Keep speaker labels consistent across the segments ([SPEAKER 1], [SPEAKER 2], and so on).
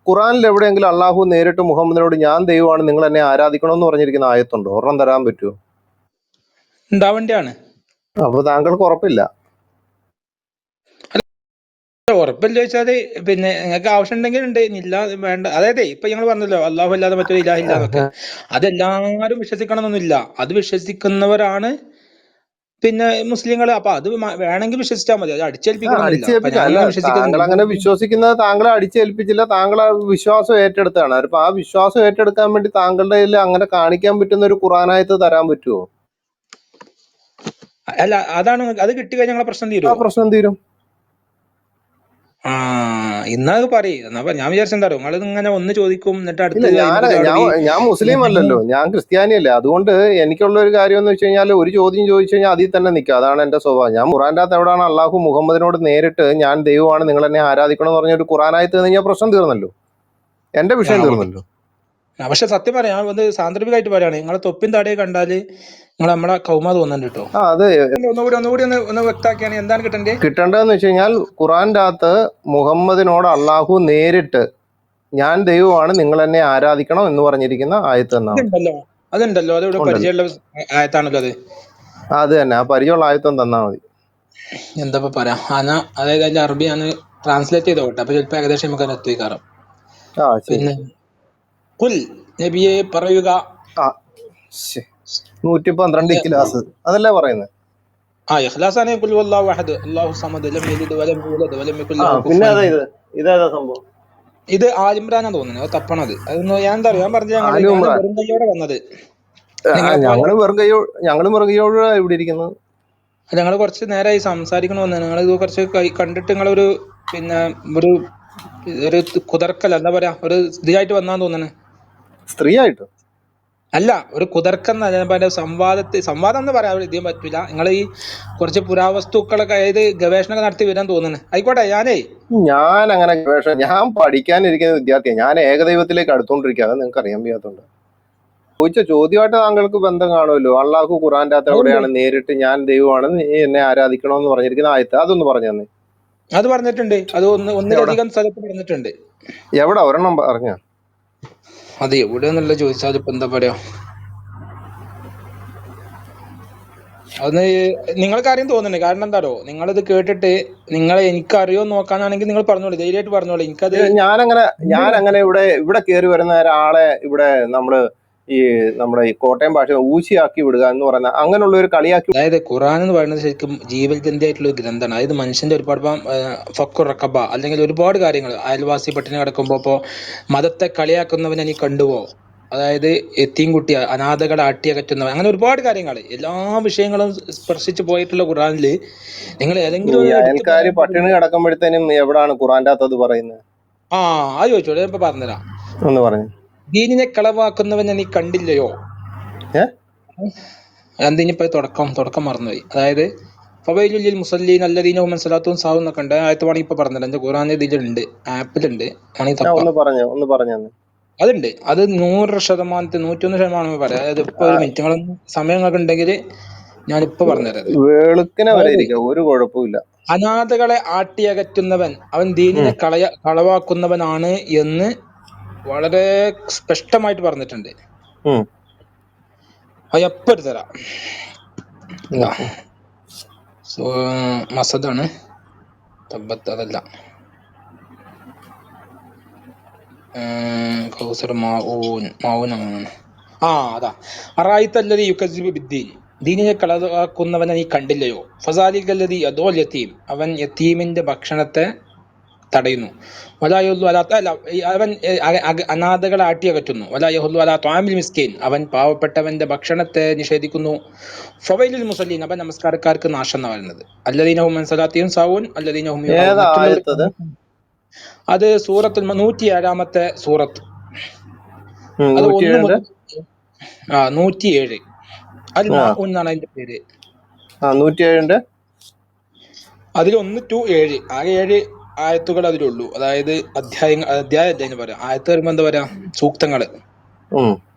[SPEAKER 1] ഖുറാനിൽ എവിടെയെങ്കിലും അള്ളാഹു നേരിട്ട് മുഹമ്മദിനോട് ഞാൻ ദൈവമാണ് നിങ്ങൾ എന്നെ ആരാധിക്കണമെന്ന് പറഞ്ഞിരിക്കുന്ന ആയത്തുണ്ടോ? ഒരെണ്ണം തരാൻ പറ്റുമോ?
[SPEAKER 2] ഉണ്ടാവേണ്ടിയാണ്.
[SPEAKER 1] അപ്പൊ താങ്കൾക്ക് ഉറപ്പില്ല.
[SPEAKER 2] ഉറപ്പില്ല ചോദിച്ചാല് പിന്നെ നിങ്ങൾക്ക് ആവശ്യം ഉണ്ടെങ്കിൽ ഉണ്ട്, ഇല്ല വേണ്ട. അതായത് ഇപ്പൊ ഞങ്ങൾ പറഞ്ഞല്ലോ അള്ളാഹു അല്ലാതെ മറ്റൊരു ഇലാഹ ഇല്ല എന്നൊക്കെ. അതെല്ലാവരും വിശ്വസിക്കണം എന്നൊന്നുമില്ല. അത് വിശ്വസിക്കുന്നവരാണ് പിന്നെ മുസ്ലിങ്ങൾ. അപ്പൊ അത് വേണമെങ്കിൽ വിശ്വസിച്ചാൽ മതി, അത് അടിച്ചേൽപ്പിക്കണമെന്നില്ല. അപ്പൊ
[SPEAKER 1] അടിച്ചേൽപ്പിക്കുക അല്ല,
[SPEAKER 2] ഞങ്ങൾ
[SPEAKER 1] താങ്കൾ അങ്ങനെ
[SPEAKER 2] വിശ്വസിക്കുന്നില്ല.
[SPEAKER 1] വിശ്വസിക്കുന്നത് താങ്കളെ അടിച്ചേൽപ്പിച്ചില്ല, താങ്കൾ ആ വിശ്വാസം ഏറ്റെടുത്താണ്. അപ്പൊ ആ വിശ്വാസം ഏറ്റെടുക്കാൻ വേണ്ടി താങ്കളുടെ കയ്യിൽ അങ്ങനെ കാണിക്കാൻ പറ്റുന്ന ഒരു ഖുറാനായത്ത് തരാൻ പറ്റുമോ?
[SPEAKER 2] അല്ല, അതാണ് അത് കിട്ടിക്കഴിഞ്ഞാൽ ഞങ്ങളെ പ്രശ്നം
[SPEAKER 1] ആ
[SPEAKER 2] തീരുമോ?
[SPEAKER 1] പ്രശ്നം തീരും.
[SPEAKER 2] ഇന്നാ അത് പറയും. എന്നാ ഞാൻ വിചാരിച്ചെന്താ അറിയോ, നിങ്ങൾ ഇങ്ങനെ ഒന്ന് ചോദിക്കും എന്നിട്ട്
[SPEAKER 1] ഇല്ല,
[SPEAKER 2] അടുത്ത്
[SPEAKER 1] ഞാൻ
[SPEAKER 2] അതിനൊക്കെ
[SPEAKER 1] ഞാൻ
[SPEAKER 2] ചാടി
[SPEAKER 1] ഞാൻ മുസ്ലിം അല്ലല്ലോ, ഞാൻ ക്രിസ്ത്യാനിയല്ലേ. അതുകൊണ്ട് എനിക്കുള്ള ഒരു കാര്യം എന്ന് വെച്ച് കഴിഞ്ഞാൽ ഒരു ചോദ്യം ചോദിച്ചു കഴിഞ്ഞാൽ അതിൽ തന്നെ നിൽക്കുക. അതാണ് എന്റെ സ്വഭാവം. ഞാൻ ഖുറാന്റെ അകത്ത് എവിടെയാണ് അള്ളാഹു മുഹമ്മദിനോട് നേരിട്ട് ഞാൻ ദൈവമാണ് നിങ്ങൾ എന്നെ ആരാധിക്കണം എന്ന് പറഞ്ഞ ഒരു ഖുറാനായത്ത് കഴിഞ്ഞാൽ പ്രശ്നം തീർന്നല്ലോ, എന്റെ വിഷയം തീർന്നല്ലോ.
[SPEAKER 2] പക്ഷെ സത്യം പറയാം, ഞാൻ ഒന്ന് സാന്ദർഭികമായിട്ട് പറയാണ്, നിങ്ങളെ തൊപ്പിൻ തടയെ കണ്ടാല് നിങ്ങൾ നമ്മളെ കൗമ തോന്നുന്നുണ്ട് കേട്ടോ.
[SPEAKER 1] അത്
[SPEAKER 2] ഒന്നുകൂടി ഒന്ന് വ്യക്താക്കിയാണ് എന്താണ് കിട്ടണ്ടേ?
[SPEAKER 1] കിട്ടേണ്ടതെന്ന് വെച്ച് കഴിഞ്ഞാൽ ഖുറാന്റെ അകത്ത് മുഹമ്മദിനോട് അള്ളാഹു നേരിട്ട് ഞാൻ ദൈവമാണ് നിങ്ങൾ എന്നെ ആരാധിക്കണം എന്ന് പറഞ്ഞിരിക്കുന്ന ആയത്ത് തന്നാണ്.
[SPEAKER 2] അതുണ്ടല്ലോ, അതോട് പരിചയമുള്ള ആയത്താണല്ലോ അത്.
[SPEAKER 1] അത് തന്നെ, ആ പരിചയമുള്ള ആയത്തൊന്നും തന്നാ മതി.
[SPEAKER 2] എന്താ പറയാ, അതായത് അതിന്റെ അറബി ഞാൻ ട്രാൻസ്ലേറ്റ് ചെയ്തോട്ടെ, അപ്പൊ ചിലപ്പോ ഏകദേശം നമുക്ക് അത് എത്തിക്കാറും. പിന്നെ കുൽ നബിയെ പറയുക,
[SPEAKER 1] 112 ഇഖ്ലാസ് അതല്ലേ പറയുന്നത്?
[SPEAKER 2] ഇഖ്ലാസാണ്. ഖുൽ ഹുവല്ലാഹു അഹദ് അല്ലാഹു സമദ് ലം യലിദ് വലം യൂലദ് വലം യകുൽ ലഹു
[SPEAKER 1] പിന്നെ
[SPEAKER 2] കുഫുവൻ അഹദ്.
[SPEAKER 1] ഇതേതാ സംഭവം?
[SPEAKER 2] ഇത് ആലിമ്രാനാന്ന് തോന്നുന്നത്, അത് തപ്പണത്. അതൊന്ന് ഞാൻ എന്താ അറിയാം, ഞാൻ പറഞ്ഞത് ഞാൻ വെറും കയ്യോടെ വന്നത്.
[SPEAKER 1] ഞങ്ങളും വെറും കയ്യോട് ഇവിടെ ഇരിക്കുന്നത്.
[SPEAKER 2] ഞങ്ങൾ കുറച്ച് നേരമായി സംസാരിക്കണമെന്ന്. നിങ്ങൾ ഇത് കുറച്ച് കണ്ടിട്ട് നിങ്ങളൊരു പിന്നെ ഒരു കുതർക്കല്ല, എന്താ പറയാ, ഒരു സ്ത്രീയായിട്ട് വന്നാന്ന് തോന്നുന്നു.
[SPEAKER 1] സ്ത്രീ ആയിട്ട്
[SPEAKER 2] അല്ല, ഒരു കുതർക്കെന്ന സംവാദം എന്ന് പറയാൻ ഇതേം പറ്റൂല. നിങ്ങൾ ഈ കുറച്ച് പുരാവസ്തുക്കളൊക്കെ അതായത് ഗവേഷണമൊക്കെ നടത്തി വരാൻ തോന്നുന്നു. ആയിക്കോട്ടെ,
[SPEAKER 1] ഞാൻ അങ്ങനെ ഞാൻ പഠിക്കാനിരിക്കുന്ന വിദ്യാർത്ഥിയാണ്. ഞാൻ ഏകദൈവത്തിലേക്ക് അടുത്തോണ്ടിരിക്കുക. അത് നിങ്ങൾക്ക് അറിയാൻ വയ്യാത്തോണ്ട് ചോദിച്ച ചോദ്യമായിട്ട് താങ്കൾക്ക് ബന്ധം കാണുമല്ലോ. അള്ളാഹു ഖുറാന്റെ അകത്ത് എവിടെയാണ് നേരിട്ട് ഞാൻ ദൈവമാണ് നീ എന്നെ ആരാധിക്കണമെന്ന് പറഞ്ഞിരിക്കുന്ന ആയത്ത് അതൊന്ന് പറഞ്ഞു തന്നെ.
[SPEAKER 2] അത് പറഞ്ഞിട്ടുണ്ട്, അത് ഒന്നിലധികം സ്ഥലത്ത് പറഞ്ഞിട്ടുണ്ട്.
[SPEAKER 1] എവിടെ? ഒരെണ്ണം പറഞ്ഞ
[SPEAKER 2] അത് എവിടെയെന്നുള്ള ചോദിച്ചാൽ ഇപ്പൊ എന്താ പറയാ, അതൊന്ന് നിങ്ങൾക്ക് അറിയാൻ തോന്നുന്നുണ്ട്. കാരണം എന്താ അറിയോ, നിങ്ങളിത് കേട്ടിട്ട് എനിക്കറിയോ നോക്കാനാണെങ്കിൽ നിങ്ങൾ പറഞ്ഞോളൂ, ധൈര്യമായിട്ട് പറഞ്ഞോളൂ. എനിക്കത്
[SPEAKER 1] ഞാനങ്ങനെ ഇവിടെ കയറി വരുന്ന ഒരാളെ ഇവിടെ നമ്മുടെ ഈ കോട്ടയം ഭാഷ ഊശിയാക്കി വിടുക എന്ന് പറയുന്ന അങ്ങനെയുള്ള ഒരു കളിയാക്കി.
[SPEAKER 2] അതായത് ഖുറാൻ എന്ന് പറയുന്നത് ശരിക്കും ജീവജന്തിയായിട്ടുള്ള ഒരു ഗ്രന്ഥമാണ്. അതായത് മനുഷ്യന്റെ ഒരുപാട് ഫഖുർ റഖബ അല്ലെങ്കിൽ ഒരുപാട് കാര്യങ്ങൾ, അയൽവാസി പട്ടിണി കിടക്കുമ്പോ ഇപ്പോ മതത്തെ കളിയാക്കുന്നവനെ നീ കണ്ടുവോ, അതായത് എത്തീം കുട്ടിയ അനാഥകളെ ആട്ടിയകറ്റുന്നവൻ, അങ്ങനെ ഒരുപാട് കാര്യങ്ങൾ, എല്ലാ വിഷയങ്ങളും സ്പർശിച്ചു പോയിട്ടുള്ള ഖുറാനില് നിങ്ങൾ ഏതെങ്കിലും
[SPEAKER 1] അയൽക്കാര് പട്ടിണി കിടക്കുമ്പോഴത്തേനും എവിടാണ് ഖുറാന്റെ അകത്ത് അത് പറയുന്നത്?
[SPEAKER 2] അത് ചോദിച്ചോളൂ, ഞാൻ ഇപ്പൊ പറഞ്ഞുതരാം.
[SPEAKER 1] ഒന്ന് പറഞ്ഞു.
[SPEAKER 2] ദീനിനെ കളവാക്കുന്നവനെ നീ കണ്ടില്ലയോ? എന്തിനിപ്പോ തുടക്കം മറന്നുപോയി. അതായത് ഫവൈലുൽ മുസല്ലീൻ അല്ലദീന ഹും അൻ സ്വലാത്തുഹും സാഹൂൻ എന്നൊക്കെ ഉണ്ട്. ആയത്ത് വേണമെങ്കിൽ ഇപ്പൊ പറഞ്ഞില്ല, എന്റെ ഖുറാൻ ഇതിലുണ്ട്, ആപ്പിലുണ്ട്,
[SPEAKER 1] ഒന്ന് പറഞ്ഞു.
[SPEAKER 2] അതുണ്ട്. അത് 100%, 101% പറയാം. അതായത് ഇപ്പൊ ഒരു മിനിറ്റ്, നിങ്ങളൊന്ന് സമയങ്ങളൊക്കെ ഉണ്ടെങ്കിൽ ഞാനിപ്പോ പറഞ്ഞുതരാം.
[SPEAKER 1] ഒരു കുഴപ്പമില്ല.
[SPEAKER 2] അനാഥകളെ ആട്ടിയകറ്റുന്നവൻ അവൻ ദീനിനെ കളവാക്കുന്നവനാണ് എന്ന് വളരെ സ്പഷ്ടമായിട്ട് പറഞ്ഞിട്ടുണ്ട്. അത് എപ്പോ എടുത്തരാം. മസദാണ്, അതല്ല, മാവൂനാണ്. അതാ അറായിത്തല്ലദീ യുകസ്സിബു ബിദ്ദീൻ, ദീനിനെ കളവാക്കുന്നവനെ നീ കണ്ടില്ലയോ? ഫസാലികല്ലദീ യദുൽ യതീം, അവൻ യതീമിന്റെ ഭക്ഷണത്തെ തടയുന്നു. വലായുല്ലു അലാ, അവൻ അനാഥകളെ ആട്ടിയകറ്റുന്നു. വലായുല്ലു അലാ ത്വാമിൽ മിസ്കീൻ, അവൻ പാവപ്പെട്ടവന്റെ ഭക്ഷണത്തെ നിഷേധിക്കുന്നു. ഫവൈലുൽ മുസല്ലീൻ, അവൻ നമസ്കാരക്കാർക്ക് നാശം എന്ന് പറയുന്നത്. അല്ലദീന ഹും അൻ സ്വലാത്തിഹിം സാഹൂൻ അല്ലദീന ഹും യുറാഊൻ. അത് സൂറത്തുൽ 107 സൂറത്ത്. അത് 1 മുതൽ 107 അൽ മാഊൻ എന്നാണ് അതിന്റെ പേര്.
[SPEAKER 1] 107
[SPEAKER 2] അതിൽ 1 to 7 ആകെ 7 ആയത്തുകൾ അതിലുള്ളൂ. അതായത് അധ്യായം പറയാം. ആയത്ത് വരുമ്പോ എന്താ പറയാ, സൂക്തങ്ങള്.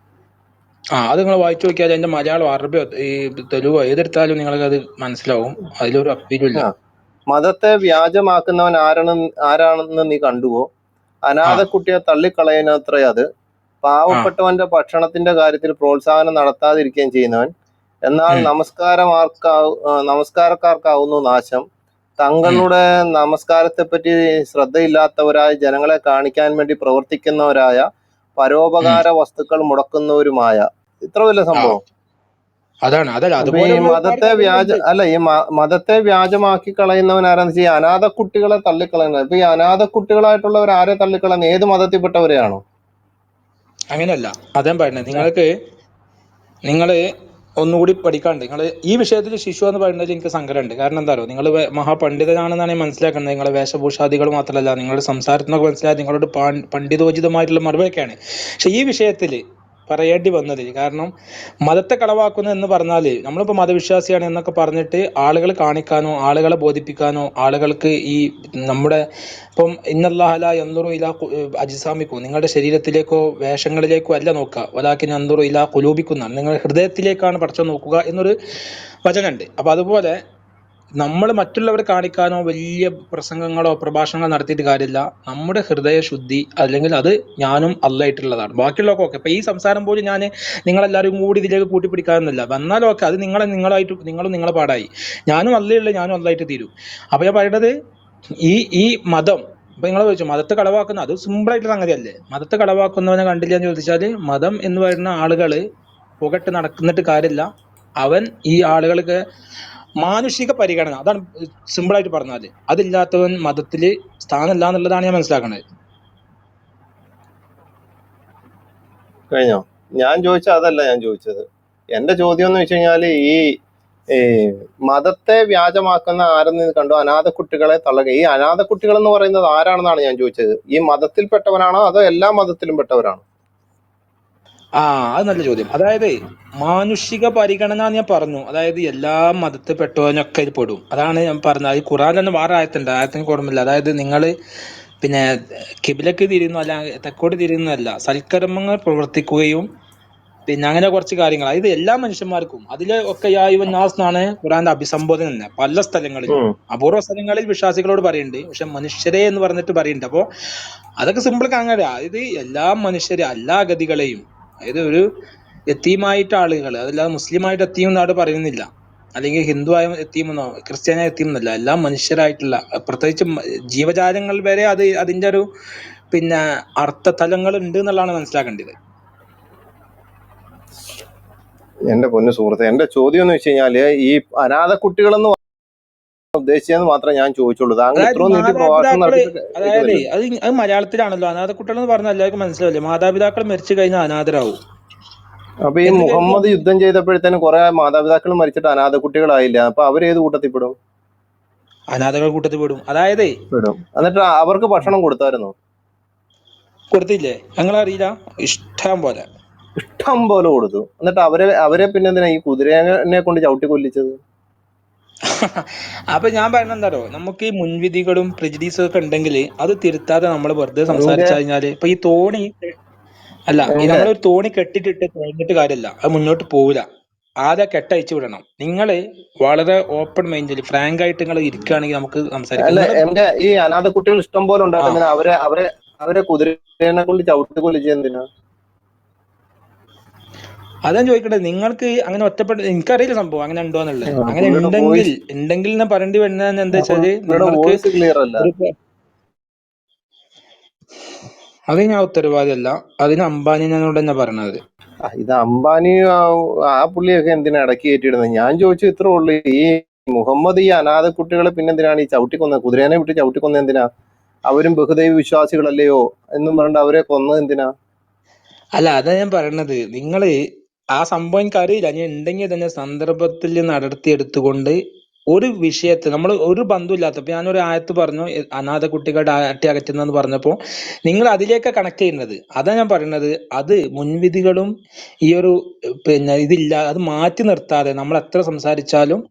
[SPEAKER 2] അത് നിങ്ങൾ വായിച്ചു നോക്കിയാൽ അതിന്റെ മലയാളം, അറബി, ഈ തെലുഗോ ഏതെടുത്താലും നിങ്ങൾക്ക് അത് മനസ്സിലാവും. അതിലൊരു അപ്പീലുമില്ല.
[SPEAKER 1] മതത്തെ വ്യാജമാക്കുന്നവൻ ആരാണെന്ന് നീ കണ്ടുവോ? അനാഥ
[SPEAKER 2] ആ
[SPEAKER 1] കുട്ടിയെ തള്ളിക്കളയുന്നത്രേ അത്.
[SPEAKER 2] ആ
[SPEAKER 1] പാവപ്പെട്ടവന്റെ ഭക്ഷണത്തിന്റെ കാര്യത്തിൽ പ്രോത്സാഹനം നടത്താതിരിക്കുകയും ചെയ്യുന്നവൻ. എന്നാൽ
[SPEAKER 2] ഉം
[SPEAKER 1] നമസ്കാരക്കാർക്കാവുന്നു നാശം.
[SPEAKER 2] ഉം
[SPEAKER 1] തങ്ങളുടെ നമസ്കാരത്തെപ്പറ്റി ശ്രദ്ധയില്ലാത്തവരായ ജനങ്ങളെ കാണിക്കാൻ വേണ്ടി പ്രവർത്തിക്കുന്നവരായ
[SPEAKER 2] ഉം
[SPEAKER 1] പരോപകാര വസ്തുക്കൾ മുടക്കുന്നവരുമായ. ഇത്ര വലിയ
[SPEAKER 2] ആ
[SPEAKER 1] സംഭവം.
[SPEAKER 2] അതല്ല
[SPEAKER 1] അപ്പൊ ഈ
[SPEAKER 2] അതുപോലെയുള്ള ഒരുപാട്
[SPEAKER 1] മതത്തെ വ്യാജ
[SPEAKER 2] കാര്യങ്ങളുണ്ട്.
[SPEAKER 1] അല്ല ഈ മതത്തെ വ്യാജമാക്കി കളയുന്നവൻ ആരാന്ന് വെച്ചാൽ ഈ അനാഥ കുട്ടികളെ തള്ളിക്കളയുന്നത്. ഇപ്പൊ ഈ അനാഥ കുട്ടികളായിട്ടുള്ളവർ ആരെ തള്ളിക്കളയുന്നത്? ഏത് മതത്തിൽപ്പെട്ടവരെയാണോ?
[SPEAKER 2] അങ്ങനെയല്ല അതാ പറയുന്നത്. നിങ്ങൾ ഒന്നുകൂടി പഠിക്കാണ്ട്. നിങ്ങൾ ഈ വിഷയത്തിൽ ശിശു എന്ന് പറയുന്നതിൽ എനിക്ക് സങ്കടമുണ്ട്. കാരണം എന്താ പറയുക, നിങ്ങൾ മഹാപണ്ഡിതനാണെന്നാണ് ഞാൻ മനസ്സിലാക്കുന്നത്. നിങ്ങളെ വേഷഭൂഷാദികൾ മാത്രമല്ല, നിങ്ങളുടെ സംസാരത്തിനൊക്കെ മനസ്സിലായി നിങ്ങളോട് പണ്ഡിതോചിതമായിട്ടുള്ള മറുപടിയൊക്കെയാണ്. പക്ഷെ ഈ വിഷയത്തിൽ പറയേണ്ടി വന്നത്, കാരണം മതത്തെ കളവാക്കുന്നു എന്ന് പറഞ്ഞാൽ, നമ്മളിപ്പോൾ മതവിശ്വാസിയാണ് എന്നൊക്കെ പറഞ്ഞിട്ട് ആളുകൾ കാണിക്കാനോ ആളുകളെ ബോധിപ്പിക്കാനോ ആളുകൾക്ക് ഈ നമ്മുടെ ഇപ്പം ഇന്നല്ലാഹല യൻദുറു ഇലാ അജ്സാമിക്കും, നിങ്ങളുടെ ശരീരത്തിലേക്കോ വേഷങ്ങളിലേക്കോ അല്ല നോക്കുക, വലാകിൻ യൻദുറു ഇലാ ഖുലൂബിക്കും, നിങ്ങളുടെ ഹൃദയത്തിലേക്കാണ് പടച്ചോൻ നോക്കുക എന്നൊരു വചനമുണ്ട്. അപ്പൊ അതുപോലെ നമ്മൾ മറ്റുള്ളവരെ കാണിക്കാനോ വലിയ പ്രസംഗങ്ങളോ പ്രഭാഷണങ്ങളോ നടത്തിയിട്ട് കാര്യമില്ല. നമ്മുടെ ഹൃദയ ശുദ്ധി, അല്ലെങ്കിൽ അത് ഞാനും അല്ലായിട്ടുള്ളതാണ്. ബാക്കിയുള്ളതൊക്കെ ഓക്കെ. ഇപ്പൊ ഈ സംസാരം പോലും ഞാൻ നിങ്ങളെല്ലാവരും കൂടി ഇതിലേക്ക് കൂട്ടിപ്പിടിക്കാമെന്നല്ല. വന്നാലും ഓക്കെ, അത് നിങ്ങളായിട്ട് നിങ്ങളും നിങ്ങളെ പാടായി. ഞാനും അല്ലയുള്ള ഞാനും അല്ലായിട്ട് തീരും. അപ്പൊ ഞാൻ പറയുന്നത്, ഈ ഈ മതം ഇപ്പൊ നിങ്ങൾ ചോദിച്ചു മതത്തെ കളവാക്കുന്ന, അത് സിമ്പിൾ ആയിട്ട് സംഗതിയല്ലേ. മതത്തെ കളവാക്കുന്നവനെ കണ്ടില്ല എന്ന് ചോദിച്ചാല്, മതം എന്ന് പറയുന്ന ആളുകള് പുകട്ട് നടക്കുന്നിട്ട് കാര്യമില്ല. അവൻ ഈ ആളുകൾക്ക് മാനുഷിക പരിഗണന, അതാണ് സിമ്പിൾ ആയിട്ട് പറഞ്ഞാല്. അതില്ലാത്തവൻ മതത്തില് സ്ഥാനമില്ല എന്നുള്ളതാണ് ഞാൻ മനസ്സിലാക്കുന്നത്.
[SPEAKER 1] കഴിഞ്ഞോ? ഞാൻ ചോദിച്ച അതല്ല ഞാൻ ചോദിച്ചത്. എന്റെ ചോദ്യം എന്ന് വെച്ച് കഴിഞ്ഞാല് ഈ മതത്തെ വ്യാജമാക്കുന്ന ആരെന്ന് കണ്ടു അനാഥ കുട്ടികളെ തള്ളുക. ഈ അനാഥ കുട്ടികൾ എന്ന് പറയുന്നത് ആരാണെന്നാണ് ഞാൻ ചോദിച്ചത്. ഈ മതത്തിൽപ്പെട്ടവനാണോ അതോ എല്ലാ മതത്തിലും പെട്ടവരാണോ?
[SPEAKER 2] അത് നല്ല ചോദ്യം. അതായത് മാനുഷിക പരിഗണന എന്ന് ഞാൻ പറഞ്ഞു. അതായത് എല്ലാ മതത്തിൽപ്പെട്ടവനൊക്കെ ഇത് പെടും. അതാണ് ഞാൻ പറഞ്ഞത്. ഈ ഖുറാൻ തന്നെ വേറെ ആയത്തുണ്ട്, ആയത്തിന് ഓർമ്മയില്ല. അതായത് നിങ്ങള് പിന്നെ കിബിലക്ക് തിരിയുന്നു, അല്ല തെക്കോട്ട് തിരിയുന്നതല്ല, സൽക്കർമ്മങ്ങൾ പ്രവർത്തിക്കുകയും പിന്നെ അങ്ങനെ കുറച്ച് കാര്യങ്ങൾ. ഇത് എല്ലാ മനുഷ്യന്മാർക്കും അതില് ഒക്കെ യായുവൻ നാസ് എന്നാണ് ഖുറാന്റെ അഭിസംബോധന തന്നെ. പല സ്ഥലങ്ങളിലും
[SPEAKER 1] ഉം.
[SPEAKER 2] അപൂർവ സ്ഥലങ്ങളിൽ വിശ്വാസികളോട് പറയുന്നുണ്ട്, പക്ഷെ മനുഷ്യരെ എന്ന് പറഞ്ഞിട്ട് പറയുന്നുണ്ട്. അപ്പോ അതൊക്കെ സിമ്പിൾ കാണാൻ. ഇത് എല്ലാ മനുഷ്യരെ, എല്ലാ ഗതികളെയും, അതായത് ഒരു യത്തീമായിട്ട് ആളുകൾ, അതല്ലാതെ മുസ്ലിമായിട്ട് എത്തീം എന്നാട് പറയുന്നില്ല, അല്ലെങ്കിൽ ഹിന്ദു ആയ എത്തീമെന്നോ ക്രിസ്ത്യാനിയായ എത്തീമെന്നല്ല, എല്ലാ മനുഷ്യരായിട്ടുള്ള, പ്രത്യേകിച്ച് ജീവജാലങ്ങൾ വരെ അത് അതിന്റെ ഒരു പിന്നെ അർത്ഥതലങ്ങൾ ഉണ്ട് എന്നുള്ളതാണ് മനസ്സിലാക്കേണ്ടത്.
[SPEAKER 1] എന്റെ പൊന്നു സുഹൃത്തെ, എന്റെ ചോദ്യം എന്ന് വെച്ച് കഴിഞ്ഞാല് ഈ അനാഥ കുട്ടികളെന്ന് ഉദ്ദേശിച്ചതെന്ന് മാത്രമേ ഞാൻ ചോദിച്ചുള്ളൂ. താങ്കൾ
[SPEAKER 2] അതായത്
[SPEAKER 1] ഇത്രയും നീട്ടി പ്രഭാഷണം
[SPEAKER 2] മാതാപിതാക്കള്,
[SPEAKER 1] നടത്തിയിട്ട്
[SPEAKER 2] അതായത്
[SPEAKER 1] കേൾക്കുന്നില്ലല്ലോ.
[SPEAKER 2] അത് മലയാളത്തിലാണല്ലോ. അനാഥ കുട്ടികൾ എന്ന് പറഞ്ഞാൽ എല്ലാവർക്കും മനസ്സിലാവില്ലേ. മാതാപിതാക്കൾ മരിച്ചു കഴിഞ്ഞാൽ അനാഥരാവും.
[SPEAKER 1] അപ്പൊ ഈ
[SPEAKER 2] എന്ത്
[SPEAKER 1] മുഹമ്മദ്
[SPEAKER 2] കഴിഞ്ഞാൽ
[SPEAKER 1] യുദ്ധം ചെയ്തപ്പോഴത്തേനും കുറെ മാതാപിതാക്കൾ മരിച്ചിട്ട് അനാഥ കുട്ടികളായില്ല. അപ്പൊ അവരേത് കൂട്ടത്തിൽ പെടും?
[SPEAKER 2] അനാഥകൾ കൂട്ടത്തിൽ പെടും. അതായത്
[SPEAKER 1] പെടും. എന്നിട്ട് അവർക്ക് ഭക്ഷണം കൊടുത്തായിരുന്നോ?
[SPEAKER 2] കൊടുത്തില്ലേ, ഞങ്ങളറിയില്ല, ഇഷ്ടം പോലെ.
[SPEAKER 1] ഇഷ്ടം പോലെ കൊടുത്തു. എന്നിട്ട് അവരെ പിന്നെ എന്തിനാ ഈ കുതിരനെ കൊണ്ട് ചവിട്ടി കൊല്ലിച്ചത്?
[SPEAKER 2] അപ്പൊ ഞാൻ പറയുന്നത് എന്താണോ, നമുക്ക് ഈ മുൻവിധികളും പ്രെജുഡീസും ഒക്കെ ഉണ്ടെങ്കിൽ അത് തിരുത്താതെ നമ്മൾ വെറുതെ
[SPEAKER 1] എന്റെ
[SPEAKER 2] സംസാരിച്ചു കഴിഞ്ഞാല്, ഇപ്പൊ ഈ തോണി അല്ല, ഈ
[SPEAKER 1] എന്റെ
[SPEAKER 2] നമ്മളൊരു തോണി കെട്ടിട്ടിട്ട് കഴിഞ്ഞിട്ട് കാര്യമില്ല, അത് മുന്നോട്ട് പോവില്ല. ആദ്യം കെട്ടയച്ചു വിടണം. നിങ്ങള് വളരെ ഓപ്പൺ മൈൻഡിൽ ഫ്രാങ്ക് ആയിട്ട് നിങ്ങൾ ഇരിക്കുകയാണെങ്കിൽ നമുക്ക് സംസാരിക്കാം.
[SPEAKER 1] അല്ല,
[SPEAKER 2] നിങ്ങൾ
[SPEAKER 1] എന്റെ ഈ അനാഥ കുട്ടികൾ ഇഷ്ടം പോലെ
[SPEAKER 2] ആ
[SPEAKER 1] ഉണ്ടായിരുന്നില്ല. അവരെ കുതിരനെ കൊണ്ട് ചവിട്ടി കൊല്ലിച്ചത് എന്തിനാ?
[SPEAKER 2] അതാ ചോദിക്കട്ടെ, നിങ്ങൾക്ക് അങ്ങനെ ഒറ്റപ്പെട്ട്, എനിക്കറിയില്ല സംഭവം അങ്ങനെ ഉണ്ടോന്നുള്ളത്. അങ്ങനെ
[SPEAKER 1] പുള്ളിയുടെ
[SPEAKER 2] ഉണ്ടെങ്കിൽ
[SPEAKER 1] വോയിസ്
[SPEAKER 2] ഉണ്ടെങ്കിൽ എന്ന് പറയേണ്ടി വരുന്നത് എന്താ വെച്ചാല്,
[SPEAKER 1] പുള്ളിയുടെ
[SPEAKER 2] നിങ്ങൾക്ക്
[SPEAKER 1] വോയിസ് ക്ലിയർ അല്ല.
[SPEAKER 2] ഒരു അത് ഞാൻ ഉത്തരവാദിയല്ല, അതിന് അംബാനിനോട് തന്നെ പറഞ്ഞത്.
[SPEAKER 1] ഇത് അംബാനി ആ പുള്ളിയൊക്കെ എന്തിനാ ഇടയ്ക്ക് കയറ്റിയിടുന്നത്? ഞാൻ ചോദിച്ചു ഇത്രേ ഉള്ളൂ. ഈ മുഹമ്മദ് ഈ അനാഥ കുട്ടികളെ പിന്നെന്തിനാണ് ഈ ചവിട്ടിക്കൊന്നത്? കുതിരേനെ വിട്ട് ചവിട്ടിക്കൊന്നത് എന്തിനാ? അവരും ബഹുദൈവ വിശ്വാസികളല്ലയോ എന്നും പറഞ്ഞിട്ട് അവരെ കൊന്നത് എന്തിനാ?
[SPEAKER 2] അല്ല, അതാ ഞാൻ പറയണത്. നിങ്ങള് ആ സംഭവം എനിക്കറിയില്ല, ഞാൻ ഉണ്ടെങ്കിൽ തന്നെ സന്ദർഭത്തിൽ നടത്തിയെടുത്തുകൊണ്ട് ഒരു വിഷയത്തെ നമ്മൾ ഒരു ബന്ധമില്ലാത്ത, ഇപ്പൊ ഞാനൊരു ആയത്ത് പറഞ്ഞു, അനാഥ കുട്ടികളുടെ അട്ടി അകറ്റുന്നെന്ന് പറഞ്ഞപ്പോ നിങ്ങൾ അതിലേക്ക് കണക്ട് ചെയ്യുന്നത്. അതാ ഞാൻ പറയുന്നത്. അത് മുൻവിധികളും ഈ ഒരു പിന്നെ ഇതില്ല, അത് മാറ്റി നിർത്താതെ നമ്മൾ എത്ര സംസാരിച്ചാലും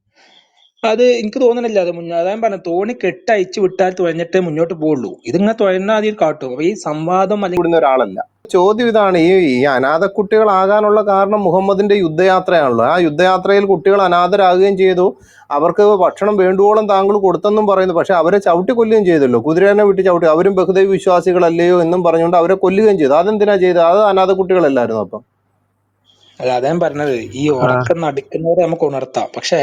[SPEAKER 2] അത് എനിക്ക് തോന്നണില്ല. അത് അതാ ഞാൻ പറഞ്ഞത്, തോണി കെട്ടയച്ചു വിട്ടാൽ തുഴഞ്ഞിട്ടേ മുന്നോട്ട് പോവുള്ളൂ. ഇതിങ്ങനെ തുഴഞ്ഞാൽ അതിൽ കാട്ടും. അപ്പൊ ഈ സംവാദം അല്ലെങ്കിൽ
[SPEAKER 1] വിടുന്ന ഒരാളല്ല. ചോദ്യം ഇതാണ്, ഈ അനാഥ കുട്ടികളാകാനുള്ള കാരണം മുഹമ്മദിന്റെ യുദ്ധയാത്രയാണല്ലോ. ആ യുദ്ധയാത്രയിൽ കുട്ടികൾ അനാഥരാകുകയും ചെയ്തു. അവർക്ക് ഭക്ഷണം വേണ്ടുവോളം താങ്കൾ കൊടുത്തെന്നും പറയുന്നു. പക്ഷെ അവരെ ചവിട്ടി കൊല്ലുകയും ചെയ്തല്ലോ, കുതിരേനെ വിട്ട് ചവിട്ടി. അവരും ബഹുദൈവ വിശ്വാസികളല്ലയോ എന്നും പറഞ്ഞുകൊണ്ട് അവരെ കൊല്ലുകയും ചെയ്തു. അതെന്തിനാ ചെയ്തത്? അത് അനാഥ കുട്ടികളല്ലായിരുന്നു അപ്പം?
[SPEAKER 2] അല്ല, അതാ ഞാൻ പറഞ്ഞത്, ഈ
[SPEAKER 3] ആ,
[SPEAKER 2] ഉറക്കം നടിക്കുന്നവരെ നമുക്ക് ഉണർത്താം. പക്ഷെ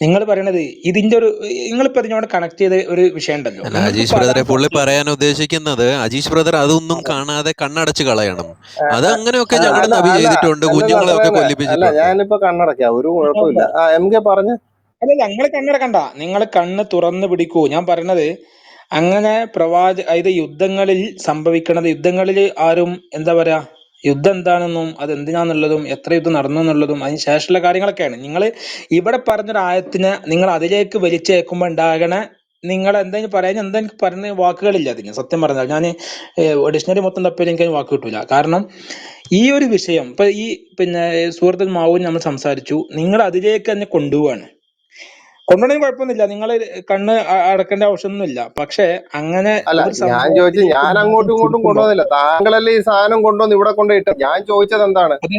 [SPEAKER 2] നിങ്ങൾ പറയണത് ഇതിന്റെ ഒരു, നിങ്ങളിപ്പോ ഇതിനോട് കണക്ട് ചെയ്ത ഒരു വിഷയം ഉണ്ടല്ലോ,
[SPEAKER 4] അല്ല,
[SPEAKER 2] നിങ്ങൾക്ക്
[SPEAKER 4] അജീഷ്
[SPEAKER 2] ഇപ്പൊ
[SPEAKER 4] ബ്രദറെ
[SPEAKER 2] അതാണ്
[SPEAKER 4] പുള്ളി
[SPEAKER 2] സത്യം.
[SPEAKER 4] പറയാൻ ഉദ്ദേശിക്കുന്നത്, അജീഷ് ബ്രദർ അതൊന്നും
[SPEAKER 2] അതെ.
[SPEAKER 4] കാണാതെ കണ്ണടച്ച് കളയണം. അത് അങ്ങനെയൊക്കെ
[SPEAKER 2] അല്ല,
[SPEAKER 4] ഞങ്ങൾ
[SPEAKER 1] അല്ല
[SPEAKER 4] നബി
[SPEAKER 1] അല്ല
[SPEAKER 4] ചെയ്തിട്ടുണ്ട്,
[SPEAKER 1] അല്ല
[SPEAKER 4] കുഞ്ഞുങ്ങളെ ഒക്കെ
[SPEAKER 1] നസ്രാന, അല്ല
[SPEAKER 4] കൊല്ലിപ്പിച്ചിട്ടുണ്ട്.
[SPEAKER 1] ഞാനിപ്പോ കണ്ണടക്കാം, ഒരു കുഴപ്പമില്ല. എം കെ പറഞ്ഞ്.
[SPEAKER 2] അല്ല, ഞങ്ങള് കണ്ണടക്കണ്ട, നിങ്ങൾ കണ്ണ് തുറന്ന് പിടിക്കൂ. ഞാൻ പറയണത് അങ്ങനെ ഇത് യുദ്ധങ്ങളിൽ സംഭവിക്കണത്, യുദ്ധങ്ങളിൽ ആരും എന്താ പറയാ, യുദ്ധം എന്താണെന്നും അത് എന്തിനാന്നുള്ളതും എത്ര യുദ്ധം നടന്നു എന്നുള്ളതും അതിന് ശേഷമുള്ള കാര്യങ്ങളൊക്കെയാണ്. നിങ്ങൾ ഇവിടെ പറഞ്ഞൊരു ആയത്തിനെ നിങ്ങൾ അതിലേക്ക് വലിച്ചേക്കുമ്പോൾ ഉണ്ടാകണ, നിങ്ങൾ എന്തെങ്കിലും പറയാൻ എന്തെങ്കിലും പറഞ്ഞ വാക്കുകളില്ല അതിന്. സത്യം പറഞ്ഞാൽ ഞാൻ ഡിക്ഷണറി മൊത്തം തപ്പിയാൽ എനിക്ക് അതിന് വാക്ക് കിട്ടൂല. കാരണം ഈ ഒരു വിഷയം ഇപ്പൊ ഈ പിന്നെ സൂറത്തുൽ മാഊൻ നമ്മൾ സംസാരിച്ചു, നിങ്ങൾ അതിലേക്ക് തന്നെ കൊണ്ടുപോവാണ്. കൊണ്ടുപോകണമെങ്കിൽ കുഴപ്പമൊന്നുമില്ല, നിങ്ങൾ കണ്ണ് അടക്കേണ്ട ആവശ്യമൊന്നുമില്ല. പക്ഷെ അങ്ങനെ
[SPEAKER 1] അല്ല,
[SPEAKER 2] ഒരു
[SPEAKER 1] ഞാൻ ചോദിച്ചു,
[SPEAKER 2] സംഭവത്തിലേക്ക്
[SPEAKER 1] ഞാൻ
[SPEAKER 2] മാത്രം
[SPEAKER 1] അങ്ങോട്ടും ഇങ്ങോട്ടും
[SPEAKER 2] ചുരുക്കുമ്പോ
[SPEAKER 1] കൊണ്ടുവന്നില്ല. താങ്കളല്ലേ ഈ സാധനം കൊണ്ടുവന്ന് ഇവിടെ കൊണ്ടിട്ട്. ഞാൻ ചോദിച്ചത് എന്താണ്?
[SPEAKER 2] അത്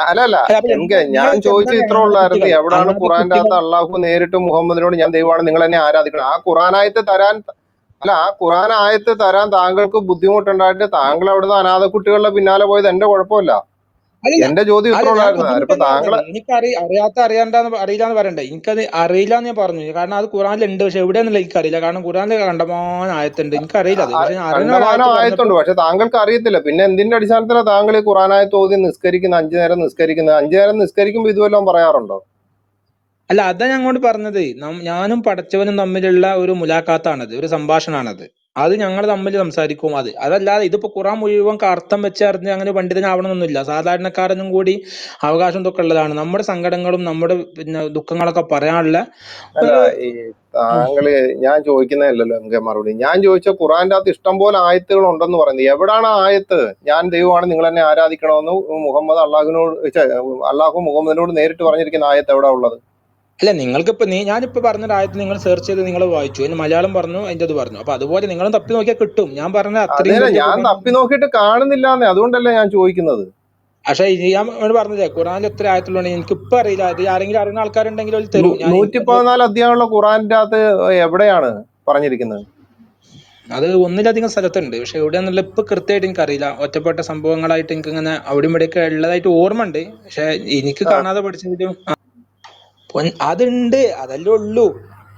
[SPEAKER 1] അല്ല
[SPEAKER 2] അല്ല, അപ്പൊ
[SPEAKER 1] എം കെ, ഞാൻ
[SPEAKER 2] നിങ്ങൾ
[SPEAKER 1] ചോദിച്ചത്
[SPEAKER 2] എന്താണ്
[SPEAKER 1] ഇത്ര
[SPEAKER 2] അനാഥ
[SPEAKER 1] ഉള്ളായിരുന്നു.
[SPEAKER 2] കുട്ടികൾ,
[SPEAKER 1] എവിടാണ്
[SPEAKER 2] അനാഥ
[SPEAKER 1] ഖുറാന്റെ
[SPEAKER 2] കുട്ടികൾ?
[SPEAKER 1] അകത്ത് അള്ളാഹു നേരിട്ട് മുഹമ്മദിനോട് ഞാൻ ദൈവമാണ് നിങ്ങൾ എന്നെ ആരാധിക്കണം, ആ ഖുറാൻ ആയത്ത് തരാൻ, അല്ല ആ ഖുറാൻ ആയത്ത് തരാൻ താങ്കൾക്ക് ബുദ്ധിമുട്ടുണ്ടായിട്ട് താങ്കൾ അവിടുന്ന് അനാഥ കുട്ടികളുടെ പിന്നാലെ പോയത് എന്റെ കുഴപ്പമില്ല.
[SPEAKER 2] അല്ല
[SPEAKER 1] എന്റെ ചോദ്യം
[SPEAKER 2] അല്ല,
[SPEAKER 1] ഇത്ര
[SPEAKER 2] ഞാൻ
[SPEAKER 1] ഉള്ളായിരുന്നു. അതിപ്പോ
[SPEAKER 2] ബുദ്ധിമുട്ടല്ല
[SPEAKER 1] താങ്കള്
[SPEAKER 2] പറഞ്ഞത്, എനിക്ക് അറിയില്ലാന്ന് പറയണ്ടേ. എനിക്കത് അറിയില്ല എന്ന് ഞാൻ പറഞ്ഞു. കാരണം അത് ഖുറാനിലുണ്ട്, പക്ഷെ എവിടെയെന്നുള്ള എനിക്കറിയില്ല. കാരണം ഖുറാനിൽ കണ്ടമാനം ആയത്തുണ്ട്, എനിക്കറിയില്ല അത്. പക്ഷെ ഞാൻ അറിയുന്ന ഒരു
[SPEAKER 1] കണ്ടമാനം
[SPEAKER 2] ആയത്ത് പറഞ്ഞപ്പോ
[SPEAKER 1] ആയത്തുണ്ട്, പക്ഷെ താങ്കൾക്ക് അറിയത്തില്ല. പിന്നെ എന്തിന്റെ അടിസ്ഥാനത്തിലാണ് താങ്കൾ ഈ ഖുറാനായത്ത് ഓതി നിസ്കരിക്കുന്ന, 5 നേരം നിസ്കരിക്കുന്നത്? 5 നേരം നിസ്കരിക്കുമ്പോൾ ഇതുവല്ലതും പറയാറുണ്ടോ?
[SPEAKER 2] അല്ല, അതാ ഞാൻ അങ്ങോട്ട് പറഞ്ഞത്. ഞാനും പടച്ചവനും തമ്മിലുള്ള ഒരു മുലാഖാത്താണത്, ഒരു സംഭാഷണമാണത്. അത് ഞങ്ങൾ തമ്മിൽ സംസാരിക്കും. അതല്ലാതെ ഇതിപ്പോ ഖുറാൻ മുഴുവൻ അർത്ഥം വെച്ചറിഞ്ഞ് അങ്ങനെ പണ്ഡിതനാവണമെന്നൊന്നുമില്ല. സാധാരണക്കാരനും കൂടി അവകാശം ഇതൊക്കെ ഉള്ളതാണ്. നമ്മുടെ സങ്കടങ്ങളും നമ്മുടെ പിന്നെ ദുഃഖങ്ങളൊക്കെ പറയാനുള്ള
[SPEAKER 1] അല്ല,
[SPEAKER 2] ഒരു
[SPEAKER 1] ഈ താങ്കള്, ഞാൻ ചോദിക്കുന്നതല്ലല്ലോ എം മറുപടി. ഞാൻ ചോദിച്ച ഖുറാന്റെ അകത്ത് ഇഷ്ടം പോലെ ആയത്തുകൾ ഉണ്ടെന്ന് പറയുന്നത്. എവിടാണ് ആ ആയത്ത് ഞാൻ ദൈവമാണ് നിങ്ങൾ എന്നെ ആരാധിക്കണമെന്ന് മുഹമ്മദ് അള്ളാഹുവിനോട് അള്ളാഹു മുഹമ്മദിനോട് നേരിട്ട് പറഞ്ഞിരിക്കുന്ന ആയത്ത് എവിടെ ഉള്ളത്?
[SPEAKER 2] അല്ല, നിങ്ങൾക്കിപ്പോ ഞാനിപ്പോ പറഞ്ഞ ആയത്ത് നിങ്ങൾ സെർച്ച് ചെയ്ത് നിങ്ങൾ വായിച്ചു, അതിന് മലയാളം പറഞ്ഞു, അതിന്റെ അത് പറഞ്ഞു. അപ്പൊ അതുപോലെ നിങ്ങളും തപ്പി നോക്കിയാൽ കിട്ടും. ഞാൻ പറഞ്ഞ അത്രയും
[SPEAKER 1] അതേനെ,
[SPEAKER 2] വലിയ
[SPEAKER 1] ഞാൻ
[SPEAKER 2] ഖുറാൻ.
[SPEAKER 1] തപ്പി നോക്കിയിട്ട് കാണുന്നില്ലാന്നേ, അതുകൊണ്ടല്ലേ ഞാൻ ചോദിക്കുന്നത്.
[SPEAKER 2] പക്ഷെ ഞാൻ പറഞ്ഞില്ലേ, ഖുറാനിൽ എത്ര ആയത്തുള്ളൂ എനിക്ക് ഇപ്പൊ അറിയില്ല. അത് ആരെങ്കിലും അറിയുന്ന ആൾക്കാരുണ്ടെങ്കിൽ അവർ തരൂ. ഞാൻ
[SPEAKER 1] 114 അധ്യായമുള്ള ഖുറാന്റെ അകത്ത് എവിടെയാണ് പറഞ്ഞിരിക്കുന്നത്?
[SPEAKER 2] അത് ഒന്നിലധികം സ്ഥലത്തുണ്ട്, പക്ഷെ എവിടെയാന്നുള്ള ഇപ്പൊ കൃത്യമായിട്ട് എനിക്ക് അറിയില്ല. ഒറ്റപ്പെട്ട സംഭവങ്ങളായിട്ട് എനിക്ക് ഇങ്ങനെ അവിടെ ഇവിടെയൊക്കെ ഉള്ളതായിട്ട് ഓർമ്മ ഉണ്ട്. പക്ഷെ എനിക്ക്
[SPEAKER 1] ആ
[SPEAKER 2] കാണാതെ പഠിച്ചതിലും അതുണ്ട്, അതല്ലേ ഉള്ളൂ.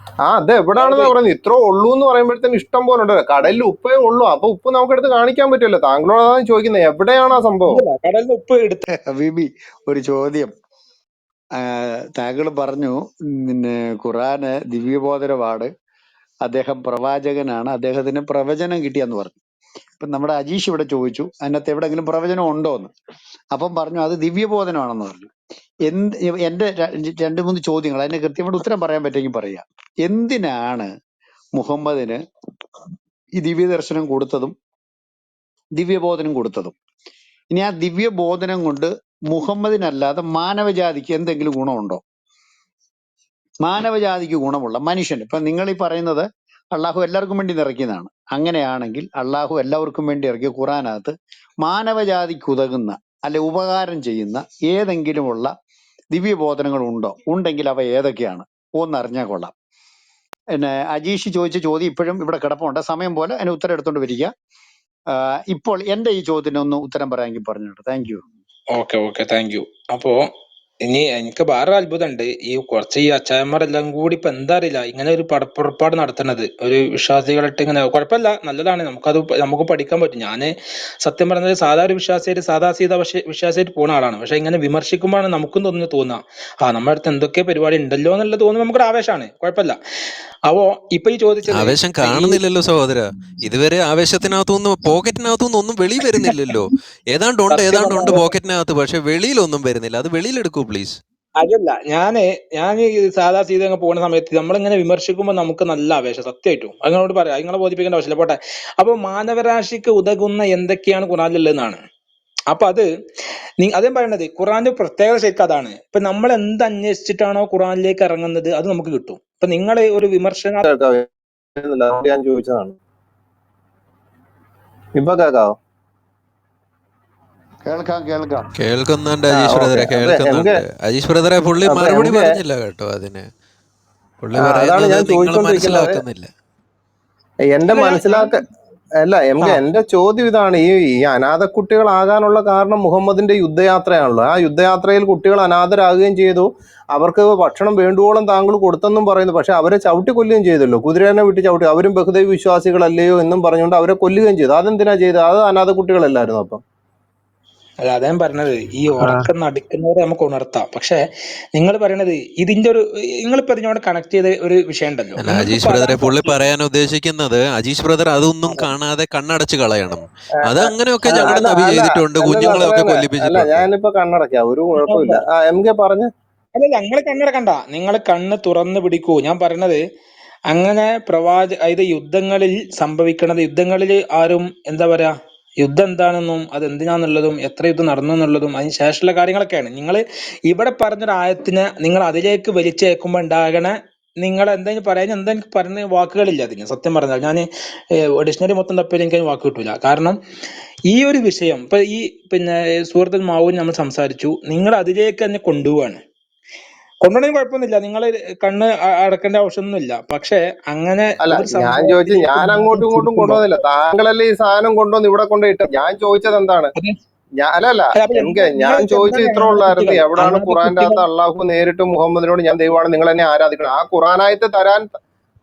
[SPEAKER 1] അത്
[SPEAKER 2] അതായത്
[SPEAKER 1] എവിടാണെന്നാ പറയുന്നത്? ഇത്ര ഉള്ളൂ എന്ന് പറയുമ്പോഴത്തേന് ഇഷ്ടം പോലെ ഉണ്ട്. കടലിൽ ഉപ്പേ ഉള്ളൂ, അപ്പൊ ഉപ്പ് നമുക്ക് എടുത്ത് കാണിക്കാൻ പറ്റുമല്ലോ. താങ്കളോടാണ് ചോദിക്കുന്നത്, എവിടെയാണ് ആ സംഭവം?
[SPEAKER 2] ഇല്ലല്ല, കടലിൽ ഉപ്പ് എടുത്ത്.
[SPEAKER 3] ഹബീബി, ഒരു ചോദ്യം. താങ്കൾ പറഞ്ഞു പിന്നെ ഖുറാന് ദിവ്യബോധനമാണ്, അദ്ദേഹം പ്രവാചകനാണ്, അദ്ദേഹത്തിന് പ്രവചനം കിട്ടിയെന്ന് പറഞ്ഞു. ഇപ്പൊ നമ്മുടെ അജീഷ് ഇവിടെ ചോദിച്ചു അതിനകത്ത് എവിടെങ്കിലും പ്രവചനം ഉണ്ടോ എന്ന്. അപ്പം പറഞ്ഞു അത് ദിവ്യബോധനമാണെന്ന് പറഞ്ഞു. എന്റെ രണ്ട് മൂന്ന് ചോദ്യങ്ങൾ, അതിന് കൃത്യമായിട്ട് ഉത്തരം പറയാൻ പറ്റുമെങ്കിൽ പറയാം. എന്തിനാണ് മുഹമ്മദിന് ഈ ദിവ്യദർശനം കൊടുത്തതും ദിവ്യബോധനം കൊടുത്തതും? ഇനി ആ ദിവ്യബോധനം കൊണ്ട് മുഹമ്മദിനല്ലാതെ മാനവജാതിക്ക് എന്തെങ്കിലും ഗുണമുണ്ടോ? മാനവജാതിക്ക് ഗുണമുള്ള മനുഷ്യൻ, ഇപ്പൊ നിങ്ങൾ ഈ പറയുന്നത് അള്ളാഹു എല്ലാവർക്കും വേണ്ടി ഇറക്കിയതാണ്. അങ്ങനെയാണെങ്കിൽ അള്ളാഹു എല്ലാവർക്കും വേണ്ടി ഇറക്കിയ ഖുറാനകത്ത് മാനവജാതിക്ക് ഉതകുന്ന അല്ലെ ഉപകാരം ചെയ്യുന്ന ഏതെങ്കിലുമുള്ള ദിവ്യബോധനങ്ങൾ ഉണ്ടോ? ഉണ്ടെങ്കിൽ അവ ഏതൊക്കെയാണ്? ഒന്നറിഞ്ഞാൽ കൊള്ളാം. പിന്നെ അജീഷ് ചോദിച്ച ചോദ്യം ഇപ്പോഴും ഇവിടെ കിടപ്പുണ്ട്, സമയം പോലെ അതിന് ഉത്തരം എടുത്തോണ്ട് വരിക. ഇപ്പോൾ എന്റെ ഈ ചോദ്യത്തിന് ഒന്ന് ഉത്തരം പറയാമെങ്കിൽ പറഞ്ഞോട്ടെ. Thank you.
[SPEAKER 2] Okay, thank you. അപ്പോ ഇനി എനിക്ക് വേറെ അത്ഭുതമുണ്ട്. ഈ അച്ചായന്മാരെല്ലാം കൂടി ഇപ്പൊ എന്താ അറിയില്ല, ഇങ്ങനെ ഒരു പടപ്പുറപ്പാട് നടത്തുന്നത് ഒരു വിശ്വാസികളായിട്ട്. ഇങ്ങനെ കുഴപ്പമില്ല, നല്ലതാണ്, നമുക്ക് പഠിക്കാൻ പറ്റും. ഞാന് സത്യം പറഞ്ഞത് സാധാ ഒരു വിശ്വാസിയായിട്ട് വിശ്വാസിയായിട്ട് പോകുന്ന ആളാണ്. പക്ഷെ ഇങ്ങനെ വിമർശിക്കുമ്പോഴാണ് നമുക്കും തോന്നുക, നമ്മുടെ അടുത്ത് എന്തൊക്കെ പരിപാടി ഉണ്ടല്ലോ എന്നുള്ളത് തോന്നുമ്പോൾ നമുക്കൊരു ആവേശമാണ്. കുഴപ്പമില്ല. അപ്പോ ഇപ്പൊ ഈ ചോദിച്ചത്
[SPEAKER 4] ആവേശം
[SPEAKER 2] ഈ
[SPEAKER 4] കാണുന്നില്ലല്ലോ സഹോദര. ഇതുവരെ ആവേശത്തിനകത്തുനിന്ന് പോക്കറ്റിനകത്തുനിന്ന് ഒന്നും വെളി വരുന്നില്ലല്ലോ. ഏതാണ്ടുണ്ട്
[SPEAKER 2] സത്യം
[SPEAKER 4] ഏതാണ്ടുണ്ട്
[SPEAKER 2] പറഞ്ഞ
[SPEAKER 4] പോക്കറ്റിനകത്ത്, പക്ഷെ വെളിയിലൊന്നും വരുന്നില്ല. അത് വെളിയിലെടുക്കൂ പ്ലീസ്.
[SPEAKER 2] അതല്ല, ഞാൻ ഈ സാധാ സീത അങ്ങ് പോകുന്ന സമയത്ത് നമ്മളിങ്ങനെ വിമർശിക്കുമ്പോൾ നമുക്ക് നല്ല ആവേശം, സത്യമായിട്ടും അതിനോട് പറയാം. നിങ്ങളെ ബോധിപ്പിക്കേണ്ട ആവശ്യമില്ല, പോട്ടെ. അപ്പൊ മാനവരാശിക്ക് ഉതകുന്ന എന്തൊക്കെയാണ് ഖുറാനിലുള്ളതെന്നാണ്. അപ്പൊ അതേ പറയണത്, ഖുറാന്റെ പ്രത്യേകത ശരിക്കും അതാണ്. ഇപ്പൊ നമ്മൾ എന്ത് അന്വേഷിച്ചിട്ടാണോ ഖുറാനിലേക്ക് ഇറങ്ങുന്നത് അത് നമുക്ക് കിട്ടും. ഇപ്പൊ നിങ്ങള് ഒരു വിമർശന
[SPEAKER 1] കേൾക്കാവോ? അതുകൊണ്ട് ഞാൻ ചോദിച്ചതാണ്. ഇപ്പൊ കേൾക്കാവോ?
[SPEAKER 3] കേൾക്കാം കേൾക്കാം.
[SPEAKER 4] കേൾക്കുന്നുണ്ട്
[SPEAKER 1] ആ
[SPEAKER 4] അജീഷ്
[SPEAKER 1] ഓക്കെ.
[SPEAKER 4] ബ്രദറെ,
[SPEAKER 1] അപ്പൊ എം കെ
[SPEAKER 4] കേൾക്കുന്നുണ്ട്. അജീഷ് ബ്രദറെ പുള്ളി
[SPEAKER 1] അപ്പൊ എം
[SPEAKER 4] മറുപടി
[SPEAKER 1] കെ
[SPEAKER 4] പറഞ്ഞില്ല കേട്ടോ അതിന്. പുള്ളി
[SPEAKER 1] അതാണ്
[SPEAKER 4] പറയുന്നത്
[SPEAKER 1] ഞാൻ
[SPEAKER 4] നിങ്ങൾ
[SPEAKER 1] ചോദിച്ചോണ്ടിരിക്കുന്നത്.
[SPEAKER 4] മനസ്സിലാക്കുന്നില്ല.
[SPEAKER 1] എന്റെ
[SPEAKER 2] അല്ല
[SPEAKER 1] മനസ്സിലാക്ക അല്ല എം
[SPEAKER 2] ആ
[SPEAKER 1] കെ, എന്റെ ചോദ്യം ഇതാണ്. ഈ അനാഥ കുട്ടികളാകാനുള്ള കാരണം മുഹമ്മദിന്റെ യുദ്ധയാത്രയാണല്ലോ. ആ യുദ്ധയാത്രയിൽ കുട്ടികൾ അനാഥരാകുകയും ചെയ്തു. അവർക്ക് ഭക്ഷണം വേണ്ടുവോളം താങ്കൾ കൊടുത്തെന്നും പറയുന്നു. പക്ഷെ അവരെ ചവിട്ടി കൊല്ലുകയും ചെയ്തല്ലോ. കുതിരേനെ വിട്ട് ചവിട്ടി. അവരും ബഹുദൈവ വിശ്വാസികളല്ലയോ എന്നും പറഞ്ഞുകൊണ്ട് അവരെ കൊല്ലുകയും ചെയ്തു. അതെന്തിനാ ചെയ്തത്? അത് അനാഥ കുട്ടികളല്ലായിരുന്നു അപ്പം?
[SPEAKER 2] അല്ല അതാ ഞാൻ പറഞ്ഞത്, ഈ
[SPEAKER 1] ആ
[SPEAKER 2] ഉറക്കം നടിക്കുന്നവരെ നമുക്ക് ഉണർത്താം. പക്ഷെ നിങ്ങൾ പറയണത് ഇതിന്റെ ഒരു, നിങ്ങളിപ്പോ ഇതിനോട് കണക്ട് ചെയ്ത ഒരു വിഷയം ഉണ്ടല്ലോ,
[SPEAKER 4] അല്ല
[SPEAKER 2] നിങ്ങൾക്ക്
[SPEAKER 4] അജീഷ്
[SPEAKER 2] ഇപ്പൊ
[SPEAKER 4] ബ്രദറെ,
[SPEAKER 2] അതാണ്
[SPEAKER 4] പുള്ളി
[SPEAKER 2] സത്യം.
[SPEAKER 4] പറയാൻ ഉദ്ദേശിക്കുന്നത് അജീഷ് ബ്രദർ അതൊന്നും കാണാതെ കണ്ണടച്ച് കളയണം. അത് അങ്ങനെയൊക്കെ
[SPEAKER 1] ആ,
[SPEAKER 4] ഞങ്ങളുടെ
[SPEAKER 1] അല്ല
[SPEAKER 4] നബി
[SPEAKER 1] അല്ല
[SPEAKER 4] ചെയ്തിട്ടുണ്ട്,
[SPEAKER 1] അല്ലല്ല അത്ര
[SPEAKER 4] കുഞ്ഞുങ്ങളെയൊക്കെ
[SPEAKER 1] തന്നെ. അല്ല
[SPEAKER 4] കൊല്ലിപ്പിച്ചിട്ടുണ്ട്.
[SPEAKER 1] ഞാനിപ്പോ കണ്ണടയ്ക്കാം, ഒരു കുഴപ്പമില്ല. ആ എം കെ പറഞ്ഞ.
[SPEAKER 2] അല്ല ഞങ്ങള് കണ്ണടക്കണ്ട, നിങ്ങൾ കണ്ണ് തുറന്ന് പിടിക്കൂ. ഞാൻ പറയണത് അങ്ങനെ അതായത് യുദ്ധങ്ങളിൽ സംഭവിക്കണത്, യുദ്ധങ്ങളിൽ ആരും എന്താ പറയാ, യുദ്ധം എന്താണെന്നും അത് എന്തിനാന്നുള്ളതും എത്ര യുദ്ധം നടന്നു എന്നുള്ളതും അതിന് ശേഷമുള്ള കാര്യങ്ങളൊക്കെയാണ്. നിങ്ങൾ ഇവിടെ പറഞ്ഞൊരു ആയത്തിനെ നിങ്ങൾ അതിലേക്ക് വലിച്ചേക്കുമ്പോ ഉണ്ടാകണ, നിങ്ങൾ എന്തെങ്കിലും പറയാൻ എന്താ എനിക്ക് പറഞ്ഞ വാക്കുകളില്ല അതിന്. സത്യം പറഞ്ഞാൽ ഞാൻ ഡിക്ഷണറി മൊത്തം തപ്പിയാലും എനിക്ക് അതിന് വാക്ക് കിട്ടൂല. കാരണം ഈ ഒരു വിഷയം ഇപ്പൊ ഈ പിന്നെ സൂറത്തുൽ മാഊൻ നമ്മൾ സംസാരിച്ചു, നിങ്ങൾ അതിലേക്ക് തന്നെ കൊണ്ടുപോകണമെങ്കിൽ കുഴപ്പമൊന്നുമില്ല, നിങ്ങൾ കണ്ണ് അടക്കേണ്ട ആവശ്യമൊന്നുമില്ല. പക്ഷെ അങ്ങനെ
[SPEAKER 1] അല്ല
[SPEAKER 2] ഒരു
[SPEAKER 1] ഞാൻ ചോദിച്ചു,
[SPEAKER 2] സംഭവത്തിലേക്ക്
[SPEAKER 1] ഞാൻ
[SPEAKER 2] മാത്രം
[SPEAKER 1] അങ്ങോട്ടും ഇങ്ങോട്ടും
[SPEAKER 2] ചുരുക്കുമ്പോ
[SPEAKER 1] കൊണ്ടുവന്നില്ല. താങ്കളല്ലേ ഈ സാധനം കൊണ്ടുവന്ന് ഇവിടെ കൊണ്ടുപോയിട്ട്. ഞാൻ ചോദിച്ചത് എന്താണ്?
[SPEAKER 2] അതെ
[SPEAKER 1] അല്ലല്ല
[SPEAKER 2] അപ്പൊ
[SPEAKER 1] എം
[SPEAKER 2] എന്താ
[SPEAKER 1] കെ,
[SPEAKER 2] നിങ്ങൾ
[SPEAKER 1] ഞാൻ ചോദിച്ചത്
[SPEAKER 2] എന്താണ്
[SPEAKER 1] ഇത്ര
[SPEAKER 2] അനാഥ
[SPEAKER 1] ഉള്ളായിരുന്നു.
[SPEAKER 2] കുട്ടികൾ?
[SPEAKER 1] എവിടാണ്
[SPEAKER 2] അനാഥ
[SPEAKER 1] ഖുറാന്റെ
[SPEAKER 2] കുട്ടികൾ
[SPEAKER 1] അകത്ത് അള്ളാഹു നേരിട്ട് മുഹമ്മദിനോട് ഞാൻ ദൈവമാണ് നിങ്ങൾ എന്നെ ആരാധിക്കണം, ആ ഖുറാനായത്ത് തരാൻ,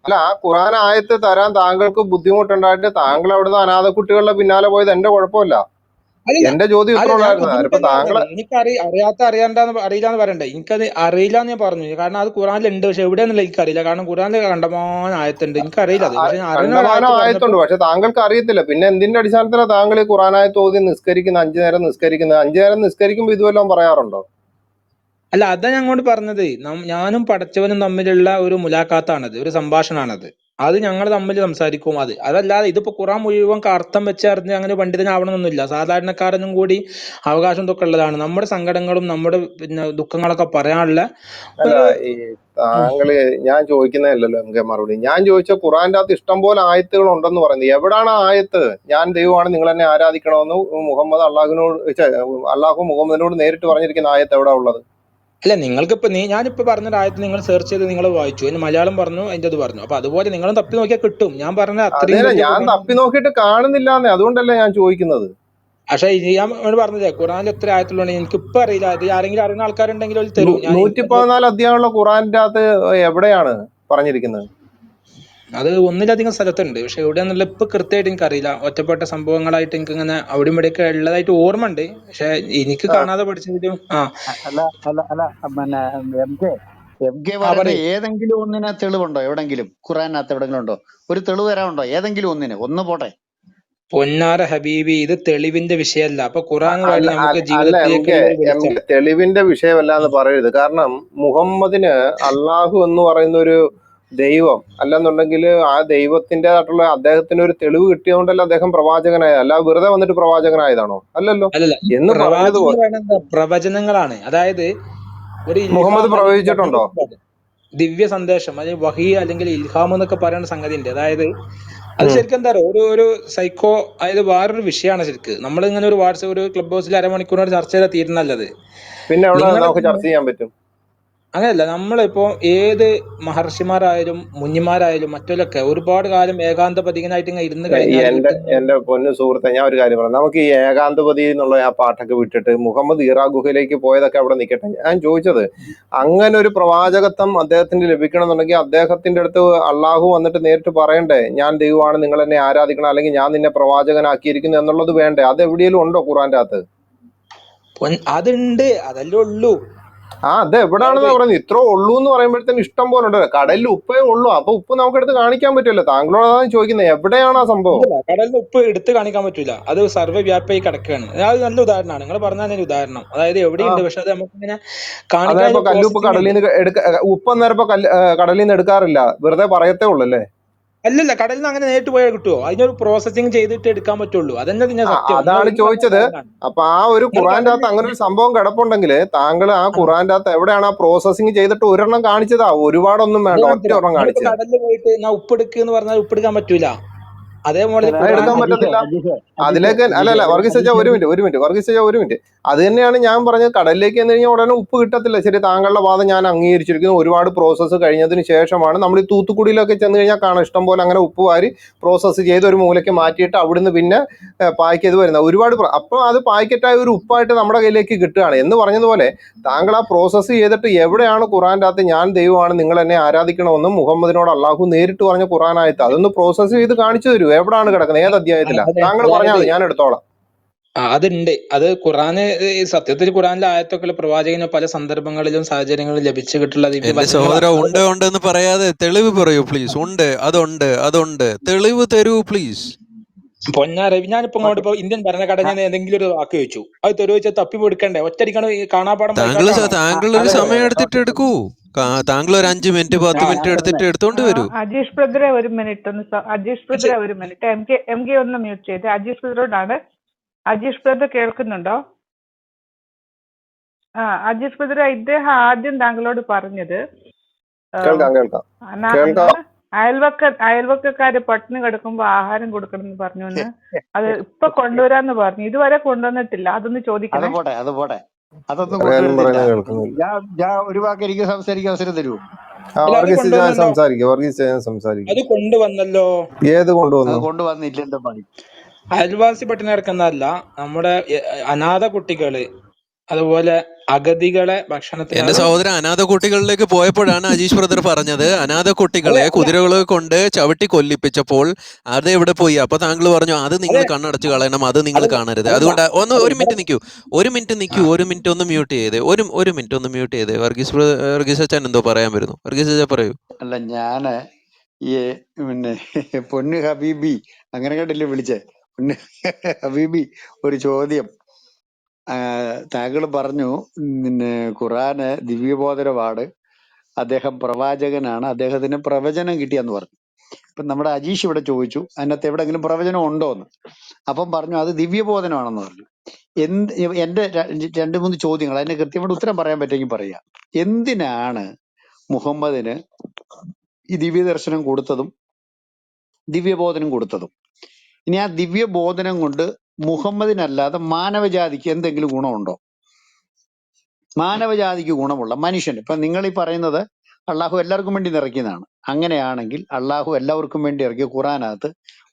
[SPEAKER 1] അല്ല ആ ഖുറാനായത്ത് തരാൻ താങ്കൾക്ക് ബുദ്ധിമുട്ടുണ്ടായിട്ട് താങ്കൾ അവിടുന്ന് അനാഥ കുട്ടികളുടെ പിന്നാലെ പോയത് എന്റെ കുഴപ്പമില്ല.
[SPEAKER 2] അല്ലല്ല
[SPEAKER 1] എന്റെ ചോദ്യം ഇത്ര
[SPEAKER 2] അല്ല ഞാൻ
[SPEAKER 1] ഉള്ളായിരുന്നു. അതിപ്പോ
[SPEAKER 2] ബുദ്ധിമുട്ടല്ല
[SPEAKER 1] താങ്കൾ
[SPEAKER 2] പറഞ്ഞത്, എനിക്ക് അറിയില്ലാന്ന് പറയണ്ടേ. എനിക്കത് അറിയില്ല എന്ന് ഞാൻ പറഞ്ഞു. കാരണം അത് ഖുറാനിൽ ഉണ്ട്, പക്ഷെ എവിടെയെന്നുള്ള എനിക്കറിയില്ല. കാരണം ഖുറാനിൽ കണ്ടമാനം ആയത്തുണ്ട്, എനിക്കറിയില്ല അത്. പക്ഷെ ഞാൻ അറിയുന്ന ഒരു
[SPEAKER 1] കണ്ടമാനം
[SPEAKER 2] ആയത്ത് പറഞ്ഞപ്പോ
[SPEAKER 1] ആയത്തുണ്ട്, പക്ഷെ താങ്കൾക്ക് അറിയത്തില്ല. പിന്നെ എന്തിന്റെ അടിസ്ഥാനത്തിലാണ് താങ്കൾ ഈ ഖുറാനായത്ത് ഓതി നിസ്കരിക്കുന്നത്, 5 നേരം നിസ്കരിക്കുന്നത്? 5 നേരം നിസ്കരിക്കുമ്പോൾ ഇതുവല്ലതും പറയാറുണ്ടോ?
[SPEAKER 2] അല്ല അതാ ഞാൻ അങ്ങോട്ട് പറഞ്ഞത്, ഞാനും പടച്ചവനും തമ്മിലുള്ള ഒരു മുലാഖാത്താണത്, ഒരു സംഭാഷണമാണത്. അത് ഞങ്ങൾ തമ്മിൽ സംസാരിക്കും. അതല്ലാതെ ഇതിപ്പോ ഖുറാൻ മുഴുവൻ അർത്ഥം വെച്ചറിഞ്ഞ് അങ്ങനെ പണ്ഡിതനാവണമെന്നൊന്നുമില്ല. സാധാരണക്കാരനും കൂടി അവകാശം ഇതൊക്കെ ഉള്ളതാണ്. നമ്മുടെ സങ്കടങ്ങളും നമ്മുടെ പിന്നെ ദുഃഖങ്ങളൊക്കെ പറയാനുള്ള
[SPEAKER 1] അല്ല
[SPEAKER 2] ഒരു
[SPEAKER 1] ഈ താങ്കള്, ഞാൻ ചോദിക്കുന്നതല്ലല്ലോ എം കെ മറുപടി. ഞാൻ ചോദിച്ച ഖുറാന്റെ അകത്ത് ഇഷ്ടം പോലെ ആയത്തുകൾ ഉണ്ടെന്ന് പറയുന്നത്. എവിടാണ് ആ ആയത്ത് ഞാൻ ദൈവമാണ് നിങ്ങൾ എന്നെ ആരാധിക്കണമെന്ന് മുഹമ്മദ് അള്ളാഹു മുഹമ്മദിനോട് നേരിട്ട് പറഞ്ഞിരിക്കുന്ന ആയത്ത് എവിടെ ഉള്ളത്?
[SPEAKER 2] അല്ല നിങ്ങൾക്കിപ്പോ ഞാനിപ്പോ പറഞ്ഞ ആയത്ത് നിങ്ങൾ സെർച്ച് ചെയ്ത് നിങ്ങൾ വായിച്ചു, അതിന് മലയാളം പറഞ്ഞു, അതിന്റെ ഇത് പറഞ്ഞു. അപ്പൊ അതുപോലെ നിങ്ങളും തപ്പി നോക്കിയാൽ കിട്ടും. ഞാൻ പറഞ്ഞ അത്രയും
[SPEAKER 1] അതേനെ,
[SPEAKER 2] വലിയ
[SPEAKER 1] ഞാൻ
[SPEAKER 2] ഖുറാൻ.
[SPEAKER 1] തപ്പി നോക്കിയിട്ട് കാണുന്നില്ലാന്നേ, അതുകൊണ്ടല്ലേ ഞാൻ ചോദിക്കുന്നത്.
[SPEAKER 2] പക്ഷെ ഞാൻ പറഞ്ഞില്ലേ ഖുറാനിൽ എത്ര ആയത്തുള്ളൂ എനിക്ക് ഇപ്പൊ അറിയില്ല. അത് ആരെങ്കിലും അറിയുന്ന ആൾക്കാരുണ്ടെങ്കിൽ അവർ തരും. ഞാൻ എനിക്കത്
[SPEAKER 1] 114 അധ്യായമുള്ള ഖുറാന്റെ അകത്ത് എവിടെയാണ് പറഞ്ഞിരിക്കുന്നത്?
[SPEAKER 2] അത് ഒന്നിലധികം സ്ഥലത്തുണ്ട്, പക്ഷെ എവിടെയാന്നുള്ള ഇപ്പൊ കൃത്യമായിട്ട് എനിക്കറിയില്ല. ഒറ്റപ്പെട്ട സംഭവങ്ങളായിട്ട് എനിക്ക് ഇങ്ങനെ അവിടെ ഇവിടെയൊക്കെ ഉള്ളതായിട്ട് ഓർമ്മ ഉണ്ട്. പക്ഷെ എനിക്ക്
[SPEAKER 1] ആ
[SPEAKER 2] കാണാതെ പഠിച്ചതിലും
[SPEAKER 3] അല്ല അല്ല അല്ല പിന്നെ എം കെ എം കെ പറയുന്ന
[SPEAKER 2] പറയൂ.
[SPEAKER 3] ഏതെങ്കിലും ഒന്നിനെ തെളിവുണ്ടോ? എവിടെങ്കിലും ഖുറാനകത്ത് എവിടെങ്കിലും ഉണ്ടോ? ഒരു തെളിവ് തരാനുണ്ടോ? ഏതെങ്കിലും ഒന്നിന്, ഒന്ന് പോട്ടെ.
[SPEAKER 2] പൊന്നാര ഹബീബി, ഇത് തെളിവിന്റെ വിഷയമല്ല. അപ്പൊ ഖുറാൻ വഴി
[SPEAKER 1] അല്ല
[SPEAKER 2] നമുക്ക്
[SPEAKER 1] അല്ല എം കെ,
[SPEAKER 2] ജീവിതത്തിലേക്കുള്ള ഒരു വെളിച്ചം.
[SPEAKER 1] തെളിവിന്റെ വിഷയമല്ല എന്ന് പറയരുത്. കാരണം മുഹമ്മദിന് അള്ളാഹു എന്ന് പറയുന്ന ഒരു ദൈവം അല്ലെന്നുണ്ടെങ്കിൽ ആ ദൈവത്തിൻ്റെതായിട്ടുള്ള അദ്ദേഹത്തിന് ഒരു തെളിവ് കിട്ടിയതുകൊണ്ടല്ല അദ്ദേഹം പ്രവാചകനായ, അല്ല വെറുതെ വന്നിട്ട് പ്രവാചകനായതാണോ? അല്ലല്ലോ.
[SPEAKER 2] അല്ലല്ല, ഈ
[SPEAKER 1] എന്ന്
[SPEAKER 2] പ്രവാചകം എന്ന്
[SPEAKER 1] പറഞ്ഞതുപോലെ
[SPEAKER 2] പറയുന്നത് എന്താ? പ്രവചനങ്ങളാണ്. അതായത് ഒരു
[SPEAKER 1] മുഹമ്മദ്
[SPEAKER 2] ഇൽഹാം അല്ലെങ്കിൽ വഹി
[SPEAKER 1] പ്രവചിച്ചിട്ടുണ്ടോ?
[SPEAKER 2] എന്നൊക്കെ പറയും. ദിവ്യ സന്ദേശം അല്ലെങ്കിൽ വഹി അല്ലെങ്കിൽ ഇൽഹാം എന്നൊക്കെ പറയുന്ന സംഗതി ഉണ്ട്. അതായത് അത്
[SPEAKER 1] ഉം.
[SPEAKER 2] ശരിക്കും എന്താ പറയുക, ഒരു സൈക്കോ, അതായത് വേറൊരു വിഷയമാണ് ശരിക്ക്. നമ്മൾ ഇങ്ങനെ ഒരു വാട്സ്ആപ്പ്, ഒരു ക്ലബ് ഹൗസിൽ അരമണിക്കൂറോട് ചർച്ച ചെയ്താൽ തീരുന്നല്ലത്.
[SPEAKER 1] പിന്നെ അവിടെ
[SPEAKER 2] നിങ്ങൾ
[SPEAKER 1] നമുക്ക് ചർച്ച ചെയ്യാൻ പറ്റും.
[SPEAKER 2] അങ്ങനെയല്ല, നമ്മളിപ്പോ ഏത് മഹർഷിമാരായാലും മുനിമാരായാലും മറ്റൊക്കെ ഒരുപാട് കാലം ഏകാന്ത പതികനായിട്ട് ഇങ്ങനെ ഇരുന്ന് കഴിഞ്ഞാൽ
[SPEAKER 1] എന്റെ
[SPEAKER 2] കിട്ടുന്ന
[SPEAKER 1] എന്റെ പൊന്നു സുഹൃത്തെ, ഞാൻ ഒരു കാര്യം പറയാം. നമുക്ക് ഈ ഏകാന്തപതി എന്നുള്ള ആ പാട്ടൊക്കെ വിട്ടിട്ട് മുഹമ്മദ് ഈറാ ഗുഹയിലേക്ക് പോയതൊക്കെ അവിടെ നിൽക്കട്ടെ. ഞാൻ ചോദിച്ചത്, അങ്ങനെ ഒരു പ്രവാചകത്വം അദ്ദേഹത്തിന് ലഭിക്കണമെന്നുണ്ടെങ്കിൽ അദ്ദേഹത്തിന്റെ അടുത്ത് അള്ളാഹു വന്നിട്ട് നേരിട്ട് പറയണ്ടേ, ഞാൻ ദൈവമാണ് നിങ്ങൾ എന്നെ ആരാധിക്കണം, അല്ലെങ്കിൽ ഞാൻ നിന്നെ പ്രവാചകനാക്കിയിരിക്കുന്നു എന്നുള്ളത് വേണ്ടേ? അത് എവിടെയെങ്കിലും ഉണ്ടോ ഖുറാന്റെ അകത്ത്?
[SPEAKER 2] അതുണ്ട്, അതല്ലേ ഉള്ളൂ.
[SPEAKER 1] അത് എവിടാണെന്നാ
[SPEAKER 2] അതായത്
[SPEAKER 1] പറയുന്നത്? ഇത്ര ഉള്ളൂ എന്ന് പറയുമ്പോഴത്തേന് ഇഷ്ടം പോലെ ഉണ്ട്. കടലിൽ ഉപ്പേ ഉള്ളൂ, അപ്പൊ ഉപ്പ് നമുക്ക് എടുത്ത് കാണിക്കാൻ പറ്റുമല്ലോ. താങ്കളോട് അതാണ് ചോദിക്കുന്നത്, എവിടെയാണ് ആ സംഭവം?
[SPEAKER 2] ഇല്ല, കടലിന് ഉപ്പ് എടുത്ത് കാണിക്കാൻ പറ്റൂല, അത് സർവ്വവ്യാപിയായി കിടക്കുകയാണ്. അത് നല്ല ഉദാഹരണമാണ് നിങ്ങൾ പറഞ്ഞ ഒരു ഉദാഹരണം. അതായത്
[SPEAKER 1] ആ
[SPEAKER 2] എവിടെയുണ്ട്, പക്ഷെ അത് നമുക്ക് ഇങ്ങനെ കാണിക്കാൻ
[SPEAKER 1] അതായപ്പോ കല്ലുപ്പ്
[SPEAKER 2] പ്രോസസ്സിംഗ്
[SPEAKER 1] കടലിൽ
[SPEAKER 2] ഉണ്ട്.
[SPEAKER 1] നിന്ന് ഉപ്പ് അന്നേരപ്പോ കടലിൽ നിന്ന് എടുക്കാറില്ല, വെറുതെ പറയത്തേ ഉള്ളൂ അല്ലേ?
[SPEAKER 2] അല്ലല്ല, കടലിൽ നിന്ന് അങ്ങനെ നേരിട്ട് പോയാൽ കിട്ടുമോ? അതിനൊരു പ്രോസസ്സിങ് ചെയ്തിട്ട് എടുക്കാൻ പറ്റുള്ളൂ. അതന്നെ ഇതിന്റെ സത്യം. നിങ്ങൾ
[SPEAKER 1] അതാണ്
[SPEAKER 2] പറഞ്ഞ
[SPEAKER 1] ചോദിച്ചത്.
[SPEAKER 2] കാര്യമാണ്.
[SPEAKER 1] അപ്പൊ ആ ഒരു
[SPEAKER 2] നിങ്ങൾ
[SPEAKER 1] ഖുറാന്റെ
[SPEAKER 2] കടലിൽ
[SPEAKER 1] അകത്ത് അങ്ങനെ ഒരു സംഭവം കിടപ്പുണ്ടെങ്കിൽ താങ്കൾ ആ ഖുറാന്റെ അകത്ത് എവിടെയാണ് ആ പ്രോസസ്സിങ് ചെയ്തിട്ട് ഒരെണ്ണം കാണിച്ചതാ? ഒരുപാടൊന്നും
[SPEAKER 2] അത്
[SPEAKER 1] വേണ്ട, ഒറ്റ
[SPEAKER 2] കാണിച്ചുതരാം.
[SPEAKER 1] ഒരെണ്ണം
[SPEAKER 2] നിങ്ങളിപ്പോ
[SPEAKER 1] കാണിച്ചു.
[SPEAKER 2] കടലിൽ പോയിട്ട് ഞാൻ ഉപ്പെടുക്ക് എന്ന് പറഞ്ഞാൽ ഉപ്പെടുക്കാൻ പറ്റൂല. അതേപോലെ
[SPEAKER 3] അല്ല,
[SPEAKER 1] അത് എടുക്കാൻ
[SPEAKER 2] ഖുറാനിൽ
[SPEAKER 1] പറ്റത്തില്ല.
[SPEAKER 3] അജീഷേ
[SPEAKER 1] അതിലേക്ക് അല്ലല്ല, വർഗീസ് വെച്ചാൽ ഒരു മിനിറ്റ് വർഗീസ് വെച്ചാൽ ഒരു മിനിറ്റ്. അത് തന്നെയാണ് ഞാൻ പറഞ്ഞത്. കടലിലേക്ക് എന്ന് കഴിഞ്ഞാൽ ഉടനെ ഉപ്പ് കിട്ടത്തില്ല. ശരി, താങ്കളുടെ വാദം ഞാൻ അംഗീകരിച്ചിരിക്കുന്നു. ഒരുപാട് പ്രോസസ്സ് കഴിഞ്ഞതിന് ശേഷമാണ് നമ്മൾ ഈ തൂത്തുക്കുടിയിലൊക്കെ ചെന്ന് കഴിഞ്ഞാൽ കാണാം, ഇഷ്ടം പോലെ അങ്ങനെ ഉപ്പ് വാരി പ്രോസസ്സ് ചെയ്ത് ഒരു മൂലയ്ക്ക് മാറ്റിയിട്ട് അവിടുന്ന് പിന്നെ പാക്ക് ചെയ്ത് വരുന്ന ഒരുപാട് അപ്പോൾ അത് പാക്കറ്റായ ഒരു ഉപ്പായിട്ട് നമ്മുടെ കയ്യിലേക്ക് കിട്ടുകയാണ് എന്ന് പറഞ്ഞതുപോലെ താങ്കൾ ആ പ്രോസസ്സ് ചെയ്തിട്ട് എവിടെയാണ് ഖുറാന്റെ അകത്ത് ഞാൻ ദൈവമാണ് നിങ്ങൾ എന്നെ ആരാധിക്കണമെന്നും മുഹമ്മദിനോട് അള്ളാഹു നേരിട്ട് പറഞ്ഞ ഖുറാനായത്ത് അതൊന്ന് പ്രോസസ്സ് ചെയ്ത് കാണിച്ചു തരൂ. എവിടെയാണ് കിടക്കുന്നത്? ഏത് അധ്യായത്തിലാ? താങ്കൾ പറഞ്ഞാൽ
[SPEAKER 2] അതായത്
[SPEAKER 1] മതി, ഞാൻ എടുത്തോളാം.
[SPEAKER 2] അതുണ്ട്. അത് ഖുറാന് സത്യത്തിൽ ഖുറാനിലെ ആയത്തൊക്കെ പ്രവാചകന് പല സന്ദർഭങ്ങളിലും സാഹചര്യങ്ങളിലും ലഭിച്ചു കിട്ടുള്ള
[SPEAKER 4] എന്റെ
[SPEAKER 2] ദിവചനങ്ങളാണ്.
[SPEAKER 4] സഹോദര ഉണ്ട് എന്ന് പറയാതെ തെളിവ് പറയൂ പ്ലീസ്. ഉണ്ട്, അതുണ്ട്, തെളിവ് തരൂ പ്ലീസ്.
[SPEAKER 2] പൊന്നാരവി, ഞാനിപ്പോ ഇങ്ങോട്ട് ഇപ്പൊ ഇന്ത്യൻ ഭരണഘടനയിൽ എന്തെങ്കിലും ഒരു വാക്ക് ചോദിച്ചു, അത് തെളിയിച്ച് തപ്പി കൊടുക്കണ്ടേ? ഒറ്റടിക്കാണ് ഈ കാണാപ്പാടം വായിക്കാട്ടാണോ?
[SPEAKER 4] താങ്കൾ ഒരു
[SPEAKER 3] അതെ അതെ
[SPEAKER 4] സമയം
[SPEAKER 3] അതെ
[SPEAKER 4] എടുത്തിട്ട്
[SPEAKER 3] ഓക്കെ
[SPEAKER 4] എടുക്കൂ. താങ്കൾ ഒരു 5 മിനിറ്റ് 10
[SPEAKER 2] ആ
[SPEAKER 4] മിനിറ്റ് എടുത്തിട്ട് എടുത്തോണ്ട് വരൂ.
[SPEAKER 5] അജീഷ് ബ്രദറെ ഒരു മിനിറ്റ് ഒന്ന് അജീഷ് ബ്രദറെ ഒരു മിനിറ്റ് എം കെ ഒന്ന് മ്യൂട്ട് ചെയ്ത് അജീഷ് ബ്രദറോടാണ്. അജീഷ് ബ്രദർ കേൾക്കുന്നുണ്ടോ? അജീഷ് ബ്രദറെ, ഇദ്ദേഹം ആദ്യം താങ്കളോട് പറഞ്ഞത്
[SPEAKER 1] കേൾക്കാം കേൾക്കാം കേൾക്കാം.
[SPEAKER 5] അയൽവക്കക്കാര് പട്ടിണി കിടക്കുമ്പോ ആഹാരം കൊടുക്കണം എന്ന് പറഞ്ഞു എന്ന്. അത് ഇപ്പൊ കൊണ്ടുവരാന്ന് പറഞ്ഞു, ഇതുവരെ കൊണ്ടുവന്നിട്ടില്ല. അതൊന്ന്
[SPEAKER 3] അത്
[SPEAKER 5] ചോദിക്കണേ.
[SPEAKER 3] പോട്ടെ അതൊന്നും
[SPEAKER 1] പറയാനും
[SPEAKER 3] കൊണ്ടുവരുന്നില്ല.
[SPEAKER 1] പറയുന്നത് കേൾക്കുന്നില്ല.
[SPEAKER 3] ഞാൻ ഒരു വാക്ക് എനിക്ക് സംസാരിക്കാൻ അവസരം തരുമോ?
[SPEAKER 2] അല്ല, അത്
[SPEAKER 1] വർഗീസ് ഞാൻ
[SPEAKER 2] കൊണ്ടുവന്നല്ലോ.
[SPEAKER 1] സംസാരിക്കും, വർഗീസ് ഞാൻ സംസാരിക്കും.
[SPEAKER 2] അത് കൊണ്ടുവന്നല്ലോ.
[SPEAKER 1] ഏത്
[SPEAKER 3] അത്
[SPEAKER 1] കൊണ്ടുവന്നു?
[SPEAKER 3] കൊണ്ടുവന്നില്ല, എന്താ പണി?
[SPEAKER 2] അയൽവാസി പട്ടിണി കിടക്കുന്നതല്ല, നമ്മുടെ അനാഥ കുട്ടികള്, അതുപോലെ അഗതികളെ ഭക്ഷണത്തിന്
[SPEAKER 4] എന്റെ
[SPEAKER 2] അത്
[SPEAKER 4] സഹോദരൻ അനാഥ കുട്ടികളിലേക്ക് പോയപ്പോഴാണ് അജീഷ് ബ്രദർ പറഞ്ഞത് അനാഥ കുട്ടികളെ
[SPEAKER 2] അതെ അല്ല
[SPEAKER 4] കുതിരകളെ കൊണ്ട് ചവിട്ടി കൊല്ലിപ്പിച്ചപ്പോൾ അത് എവിടെ പോയി? അപ്പൊ താങ്കൾ പറഞ്ഞു അത് നിങ്ങൾ
[SPEAKER 2] അതെ
[SPEAKER 4] കണ്ണടച്ച് കളയണം, അത് നിങ്ങൾ
[SPEAKER 2] അതല്ല
[SPEAKER 4] കാണരുത്.
[SPEAKER 2] അതല്ല
[SPEAKER 4] അതുകൊണ്ട് ഒരു
[SPEAKER 2] ഇവിടെ
[SPEAKER 4] മിനിറ്റ് നിൽക്കൂ, ഒരു മിനിറ്റ് ഒന്ന് മ്യൂട്ട് ചെയ്തേ, ഒരു മിനിറ്റ് ഒന്ന് മ്യൂട്ട് ചെയ്തേ. വർഗീസ് അച്ഛൻ എന്തോ പറയാൻ വരുന്നു. വർഗീസ് അച്ഛൻ പറയൂ.
[SPEAKER 3] അല്ല, ഞാന് ഈ പിന്നെ പൊന്നു ഹബീബി അങ്ങനെ കണ്ടില്ലേ വിളിച്ചേ? പൊന്നു ഹബീബി, ഒരു ചോദ്യം. താങ്കൾ പറഞ്ഞു പിന്നെ ഖുറാന് ദിവ്യബോധനമാണ്, അദ്ദേഹം പ്രവാചകനാണ്, അദ്ദേഹത്തിന് പ്രവചനം കിട്ടിയെന്ന് പറഞ്ഞു. ഇപ്പൊ നമ്മുടെ അജീഷ് ഇവിടെ ചോദിച്ചു അതിനകത്ത് എവിടെങ്കിലും പ്രവചനം ഉണ്ടോ എന്ന്. അപ്പം പറഞ്ഞു അത് ദിവ്യബോധനമാണെന്ന് പറഞ്ഞു. എന്റെ രണ്ട് മൂന്ന് ചോദ്യങ്ങൾ, അതിന് കൃത്യമായിട്ട് ഉത്തരം പറയാൻ പറ്റുമെങ്കിൽ പറയാം. എന്തിനാണ് മുഹമ്മദിന് ഈ ദിവ്യദർശനം കൊടുത്തതും ദിവ്യബോധനം കൊടുത്തതും? ഇനി ആ ദിവ്യബോധനം കൊണ്ട് മുഹമ്മദിനല്ലാതെ മാനവജാതിക്ക് എന്തെങ്കിലും ഗുണമുണ്ടോ? മാനവജാതിക്ക് ഗുണമുള്ള മനുഷ്യൻ, ഇപ്പൊ നിങ്ങൾ ഈ പറയുന്നത് അള്ളാഹു എല്ലാവർക്കും വേണ്ടി ഇറക്കിയതാണ്. അങ്ങനെയാണെങ്കിൽ അള്ളാഹു എല്ലാവർക്കും വേണ്ടി ഇറക്കിയ ഖുറാനകത്ത്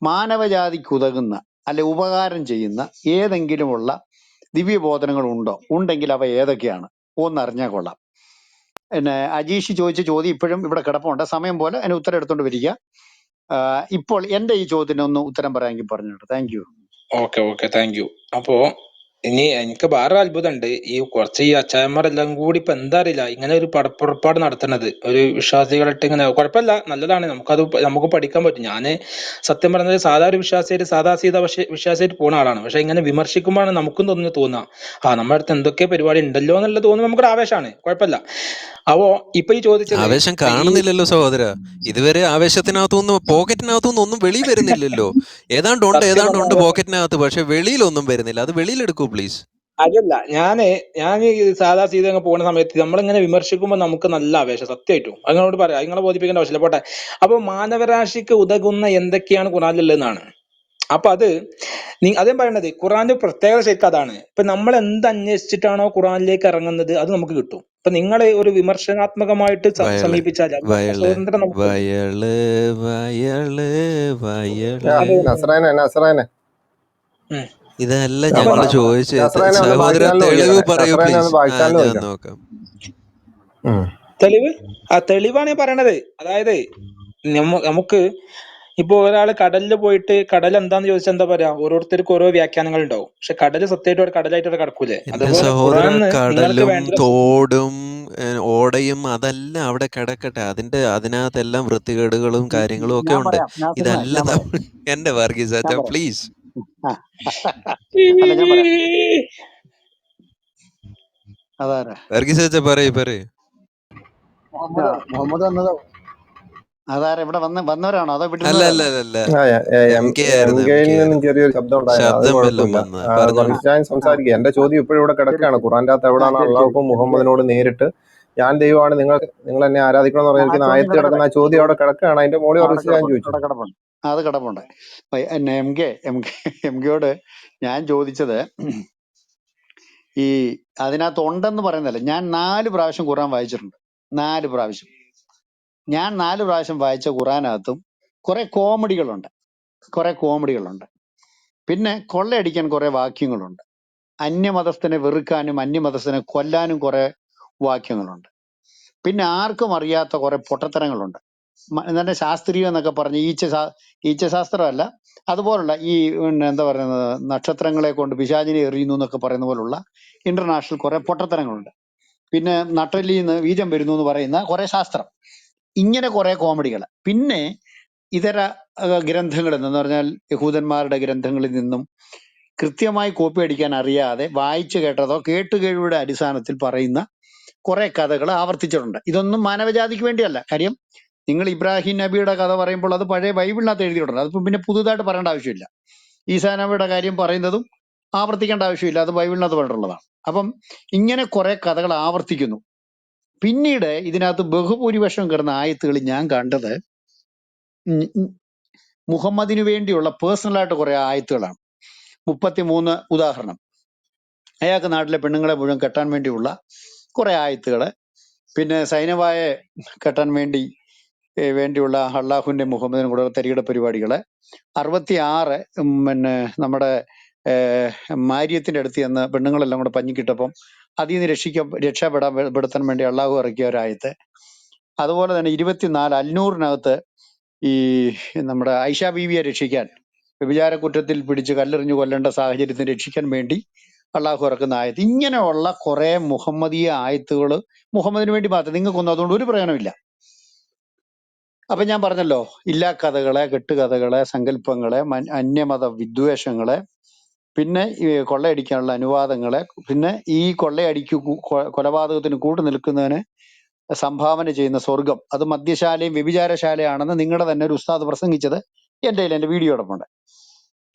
[SPEAKER 3] മാനവജാതിക്ക് ഉതകുന്ന അല്ലെ ഉപകാരം ചെയ്യുന്ന ഏതെങ്കിലുമുള്ള ദിവ്യബോധനങ്ങൾ ഉണ്ടോ? ഉണ്ടെങ്കിൽ അവ ഏതൊക്കെയാണ്? ഒന്നറിഞ്ഞാൽ കൊള്ളാം. പിന്നെ അജീഷ് ചോദിച്ച ചോദ്യം ഇപ്പോഴും ഇവിടെ കിടപ്പുണ്ട്, സമയം പോലെ അതിന് ഉത്തരം എടുത്തോണ്ട് വരിക. ഇപ്പോൾ എന്റെ ഈ ചോദ്യത്തിന് ഒന്ന് ഉത്തരം പറയാമെങ്കിൽ പറഞ്ഞോട്ടെ. Thank you.
[SPEAKER 2] Okay thank you. അപ്പോ ഇനി എനിക്ക് വേറെ അത്ഭുതമുണ്ട്. കുറച്ച് ഈ അച്ചായന്മാരെല്ലാം കൂടി ഇപ്പൊ എന്താ അറിയില്ല ഇങ്ങനെ ഒരു പടപ്പുറപ്പാട് നടത്തുന്നത്. ഒരു വിശ്വാസികളായിട്ട് ഇങ്ങനെ കുഴപ്പമില്ല, നല്ലതാണ്, നമുക്ക് പഠിക്കാൻ പറ്റും. ഞാന് സത്യം പറഞ്ഞത് സാധാ ഒരു വിശ്വാസിയായിട്ട് സീത വിശ്വാസിയായിട്ട് പോകുന്ന ആളാണ്. പക്ഷെ ഇങ്ങനെ വിമർശിക്കുമ്പോഴാണ് നമുക്കും തോന്നുക നമ്മുടെ അടുത്ത് എന്തൊക്കെ പരിപാടി ഉണ്ടല്ലോ എന്നുള്ളത് തോന്നുന്നത് നമുക്കൊരു ആവേശമാണ്. കുഴപ്പമില്ല. അപ്പോ ഇപ്പൊ ഈ ചോദിച്ചത്
[SPEAKER 4] ആവേശം
[SPEAKER 2] ഈ
[SPEAKER 4] കാണുന്നില്ലല്ലോ സഹോദര. ഇതുവരെ ആവേശത്തിനകത്തുനിന്ന് പോക്കറ്റിനകത്തുനിന്ന് ഒന്നും വെളി വരുന്നില്ലല്ലോ. ഏതാണ്ട്
[SPEAKER 2] സത്യം
[SPEAKER 4] ഉണ്ട്
[SPEAKER 2] പറഞ്ഞ
[SPEAKER 4] പോക്കറ്റിനകത്ത്, പക്ഷെ വെളിയിലൊന്നും വരുന്നില്ല. അത് വെളിയിലെടുക്കൂ പ്ലീസ്.
[SPEAKER 2] അതല്ല, ഞാൻ ഈ സാധാ സീത അങ്ങ് പോകുന്ന സമയത്ത് നമ്മളിങ്ങനെ വിമർശിക്കുമ്പോൾ നമുക്ക് നല്ല ആവേശം, സത്യമായിട്ടും അതിനോട് പറയാം, നിങ്ങളെ ബോധിപ്പിക്കേണ്ട ആവശ്യമില്ല. പോട്ടെ. അപ്പൊ മാനവരാശിക്ക് ഉതകുന്ന എന്തൊക്കെയാണ് ഖുറാനിലുള്ളതെന്നാണ്. അപ്പൊ അതേ പറയണത് ഖുറാന്റെ പ്രത്യേകത ശരിക്കും അതാണ്. ഇപ്പൊ നമ്മൾ എന്ത് അന്വേഷിച്ചിട്ടാണോ ഖുറാനിലേക്ക് ഇറങ്ങുന്നത് അത് നമുക്ക് കിട്ടും. ഇപ്പൊ നിങ്ങളെ ഒരു വിമർശനാത്മകമായിട്ട്
[SPEAKER 4] വയള്
[SPEAKER 2] സമീപിച്ചാൽ അതിനുള്ള
[SPEAKER 4] വയള്
[SPEAKER 2] സ്വാതന്ത്ര്യം നമുക്ക്
[SPEAKER 4] വയള് വയള് വയള്
[SPEAKER 2] അത്
[SPEAKER 1] നസ്രായനെ
[SPEAKER 2] ഉം.
[SPEAKER 4] ഇതല്ല
[SPEAKER 2] അപ്പൊ
[SPEAKER 4] ഞങ്ങൾ ചോദിച്ചത്.
[SPEAKER 1] നസ്രായനെ ഒന്ന്
[SPEAKER 4] സഹോദര
[SPEAKER 1] ബാക്കിച്ചാലിന്
[SPEAKER 4] തെളിവ്
[SPEAKER 1] നോക്കിയേക്കണേ.
[SPEAKER 4] പറയൂ
[SPEAKER 1] നസ്രായനെ ഒന്ന്
[SPEAKER 4] പ്ലീസ്.
[SPEAKER 1] ബാക്കിച്ചാലിന്
[SPEAKER 4] ഞാൻ
[SPEAKER 1] നോക്കണം.
[SPEAKER 4] നോക്കാം.
[SPEAKER 2] തെളിവാണ് ഞാൻ പറയണത്. അതായത് നമുക്ക് ഇപ്പൊ ഒരാള് കടലിൽ പോയിട്ട് കടൽ എന്താന്ന് ചോദിച്ചാൽ എന്താ പറയാ? ഓരോരുത്തർക്ക് ഓരോ വ്യാഖ്യാനങ്ങൾ ഉണ്ടാവും. പക്ഷെ കടല് സത്യമായിട്ട് കടലായിട്ട് അവിടെ കിടക്കൂലേ?
[SPEAKER 4] എന്റെ
[SPEAKER 2] അതുപോലെ
[SPEAKER 4] സഹോദര,
[SPEAKER 2] ഖുറാന് നിങ്ങൾക്ക്
[SPEAKER 4] കടലും
[SPEAKER 2] വേണ്ടത്
[SPEAKER 4] തോടും ഓടയും അതെല്ലാം അവിടെ കിടക്കട്ടെ. അതിനകത്തെല്ലാം വൃത്തികേടുകളും കാര്യങ്ങളും ഒക്കെ
[SPEAKER 3] ഞാൻ
[SPEAKER 4] ഉണ്ട്.
[SPEAKER 3] പറയാം നാസിമ,
[SPEAKER 4] ഇതല്ല
[SPEAKER 3] ഞാൻ പറയാം
[SPEAKER 4] എന്റെ വർഗീസ്
[SPEAKER 3] ഞാൻ
[SPEAKER 4] അച്ഛൻ
[SPEAKER 3] പറയാം
[SPEAKER 4] പ്ലീസ്.
[SPEAKER 3] ആ. അല്ല, ഞാൻ പറയാം. അതാരാ?
[SPEAKER 4] വർഗീസ് അച്ഛൻ പറയൂ.
[SPEAKER 3] മുഹമ്മദ് വന്നത് അതാരാ ഇവിടെ വന്നവരാണോ അതോ
[SPEAKER 4] അല്ല അല്ല
[SPEAKER 3] വിട്ടുന്നവരാണോ?
[SPEAKER 4] അല്ല
[SPEAKER 1] ആ,
[SPEAKER 4] എം കെ ആയിരുന്നു
[SPEAKER 1] എം കെയിൽ
[SPEAKER 4] MK
[SPEAKER 1] നിന്നും
[SPEAKER 4] ആയിരുന്നു.
[SPEAKER 1] ചെറിയൊരു ശബ്ദം ഉണ്ടായിരുന്നു, അത്
[SPEAKER 4] ശബ്ദം വല്ലതും
[SPEAKER 1] കുഴപ്പമില്ല.
[SPEAKER 4] വന്ന് പറഞ്ഞോളൂ.
[SPEAKER 1] വർഗീസ് ഞാൻ
[SPEAKER 3] ആ
[SPEAKER 1] സംസാരിക്കുക. എന്റെ ചോദ്യം ഇപ്പോഴും ഇവിടെ
[SPEAKER 3] ശരി
[SPEAKER 1] കിടക്കുകയാണ്.
[SPEAKER 3] ശരി
[SPEAKER 1] ഖുറാന്റെ അകത്ത്
[SPEAKER 3] ആ
[SPEAKER 1] എവിടാണ്
[SPEAKER 3] ശരി ശരി
[SPEAKER 1] അള്ളാഹുക്കും
[SPEAKER 3] എം കെ
[SPEAKER 1] മുഹമ്മദിനോട് നേരിട്ട് ഞാൻ ദൈവമാണ്, നിങ്ങൾ എന്നെ ആരാധിക്കണം എന്ന്
[SPEAKER 3] ആ
[SPEAKER 1] പറഞ്ഞിരിക്കുന്ന
[SPEAKER 3] ചോദ്യം
[SPEAKER 1] ആയത്ത്
[SPEAKER 3] കിടക്കട്ടെ.
[SPEAKER 1] കിടക്കുന്ന ആ ചോദ്യം അവിടെ കിടക്കുകയാണ്. അതിന്റെ മോളി
[SPEAKER 3] അവിടെ
[SPEAKER 1] വർഗീസ് ഞാൻ
[SPEAKER 3] കിടപ്പുണ്ട്
[SPEAKER 1] ചോദിച്ചു.
[SPEAKER 3] അവിടെ കിടപ്പുണ്ട് അത് കിടപ്പുണ്ട്. എന്നെ എം കെയോട് ഞാൻ ചോദിച്ചത് ഈ അതിനകത്ത് ഉണ്ടെന്ന് പറയുന്നതല്ല. ഞാൻ 4 പ്രാവശ്യം ഖുറാൻ വായിച്ചിട്ടുണ്ട്. 4 പ്രാവശ്യം. ഞാൻ 4 പ്രാവശ്യം വായിച്ച ഖുറാനകത്തും കുറെ കോമഡികളുണ്ട്. പിന്നെ കൊള്ളയടിക്കാൻ കുറെ വാക്യങ്ങളുണ്ട്. അന്യമതസ്ഥനെ വെറുക്കാനും അന്യമതസ്ഥനെ കൊല്ലാനും കുറെ വാക്യങ്ങളുണ്ട്. പിന്നെ ആർക്കും അറിയാത്ത കുറെ പൊട്ടത്തരങ്ങളുണ്ട്. എന്നിട്ട് ശാസ്ത്രീയം എന്നൊക്കെ പറഞ്ഞ് ഈച്ചശാസ്ത്രമല്ല, അതുപോലുള്ള ഈ എന്താ പറയുന്നത്, നക്ഷത്രങ്ങളെ കൊണ്ട് പിശാചിനെ എറിയുന്നു എന്നൊക്കെ പറയുന്ന പോലുള്ള ഇന്റർനാഷണൽ കുറെ പൊട്ടത്തരങ്ങളുണ്ട്. പിന്നെ നട്ടെല്ലിൽ നിന്ന് ബീജം വരുന്നു എന്ന് പറയുന്ന കുറെ ശാസ്ത്രം. ഇങ്ങനെ കുറെ കോമഡികൾ. പിന്നെ ഇതര ഗ്രന്ഥങ്ങളിൽ നിന്ന് പറഞ്ഞാൽ യഹൂദന്മാരുടെ ഗ്രന്ഥങ്ങളിൽ നിന്നും കൃത്യമായി കോപ്പി അടിക്കാൻ അറിയാതെ വായിച്ചു കേട്ടതോ കേട്ടുകേഴ്വിയുടെ അടിസ്ഥാനത്തിൽ പറയുന്ന കുറെ കഥകൾ ആവർത്തിച്ചിട്ടുണ്ട്. ഇതൊന്നും മാനവജാതിക്ക് വേണ്ടിയല്ല. കാര്യം നിങ്ങൾ ഇബ്രാഹിം നബിയുടെ കഥ പറയുമ്പോൾ അത് പഴയ ബൈബിളിനകത്ത് എഴുതിയിട്ടുണ്ട്. അതിപ്പോ പിന്നെ പുതുതായിട്ട് പറയേണ്ട ആവശ്യമില്ല. ഈസാ നബിയുടെ കാര്യം പറയുന്നതും ആവർത്തിക്കേണ്ട ആവശ്യമില്ല, അത് ബൈബിളിനകത്ത് പറഞ്ഞിട്ടുള്ളതാണ്. അപ്പം ഇങ്ങനെ കുറെ കഥകൾ ആവർത്തിക്കുന്നു. പിന്നീട് ഇതിനകത്ത് ബഹുഭൂരിപക്ഷം കിടന്ന ആയത്തുകൾ ഞാൻ കണ്ടത് മുഹമ്മദിന് വേണ്ടിയുള്ള പേഴ്സണലായിട്ട് കുറെ ആയത്തുകളാണ്. 33 ഉദാഹരണം. അയാൾക്ക് നാട്ടിലെ പെണ്ണുങ്ങളെ മുഴുവൻ കെട്ടാൻ വേണ്ടിയുള്ള കുറെ ആയത്തുകള്. പിന്നെ സൈനവായെ കെട്ടാൻ വേണ്ടിയുള്ള അള്ളാഹുവിന്റെ മുഹമ്മദിനും കൂടെ തരികിട പരിപാടികള്. 66 പിന്നെ നമ്മുടെ മാര്യത്തിന്റെ അടുത്ത് ചെന്ന് പെണ്ണുങ്ങളെല്ലാം കൂടെ പഞ്ഞിക്കിട്ടപ്പം അതിൽ നിന്ന് രക്ഷപ്പെടാൻ വേണ്ടി അള്ളാഹു ഇറക്കിയ ഒരായത്ത്. അതുപോലെ തന്നെ 24 അൽനൂറിനകത്ത് ഈ നമ്മുടെ ഐഷ ബീവിയെ രക്ഷിക്കാൻ, വ്യഭിചാര കുറ്റത്തിൽ പിടിച്ച് കല്ലെറിഞ്ഞു കൊല്ലേണ്ട സാഹചര്യത്തിൽ രക്ഷിക്കാൻ വേണ്ടി അള്ളാഹു ഇറക്കുന്ന ആയത്ത്. ഇങ്ങനെയുള്ള കുറെ മുഹമ്മദീയ ആയത്തുകൾ മുഹമ്മദിന് വേണ്ടി മാത്രം. നിങ്ങൾക്കൊന്നും അതുകൊണ്ട് ഒരു പ്രയോജനമില്ല. അപ്പൊ ഞാൻ പറഞ്ഞല്ലോ, ഇല്ലാ കഥകളെ, കെട്ടുകഥകളെ, സങ്കല്പങ്ങളെ, അന്യമത വിദ്വേഷങ്ങളെ, പിന്നെ ഈ കൊള്ളയടിക്കാനുള്ള അനുവാദങ്ങളെ, പിന്നെ ഈ കൊലപാതകത്തിന് കൂട്ടു നിൽക്കുന്നതിന് സംഭാവന ചെയ്യുന്ന സ്വർഗം, അത് മദ്യശാലയും വ്യഭിചാരശാലയാണെന്ന് നിങ്ങളുടെ തന്നെ ഒരു ഉസ്താദ് പ്രസംഗിച്ചത് എന്റെ വീഡിയോടൊപ്പമുണ്ട്.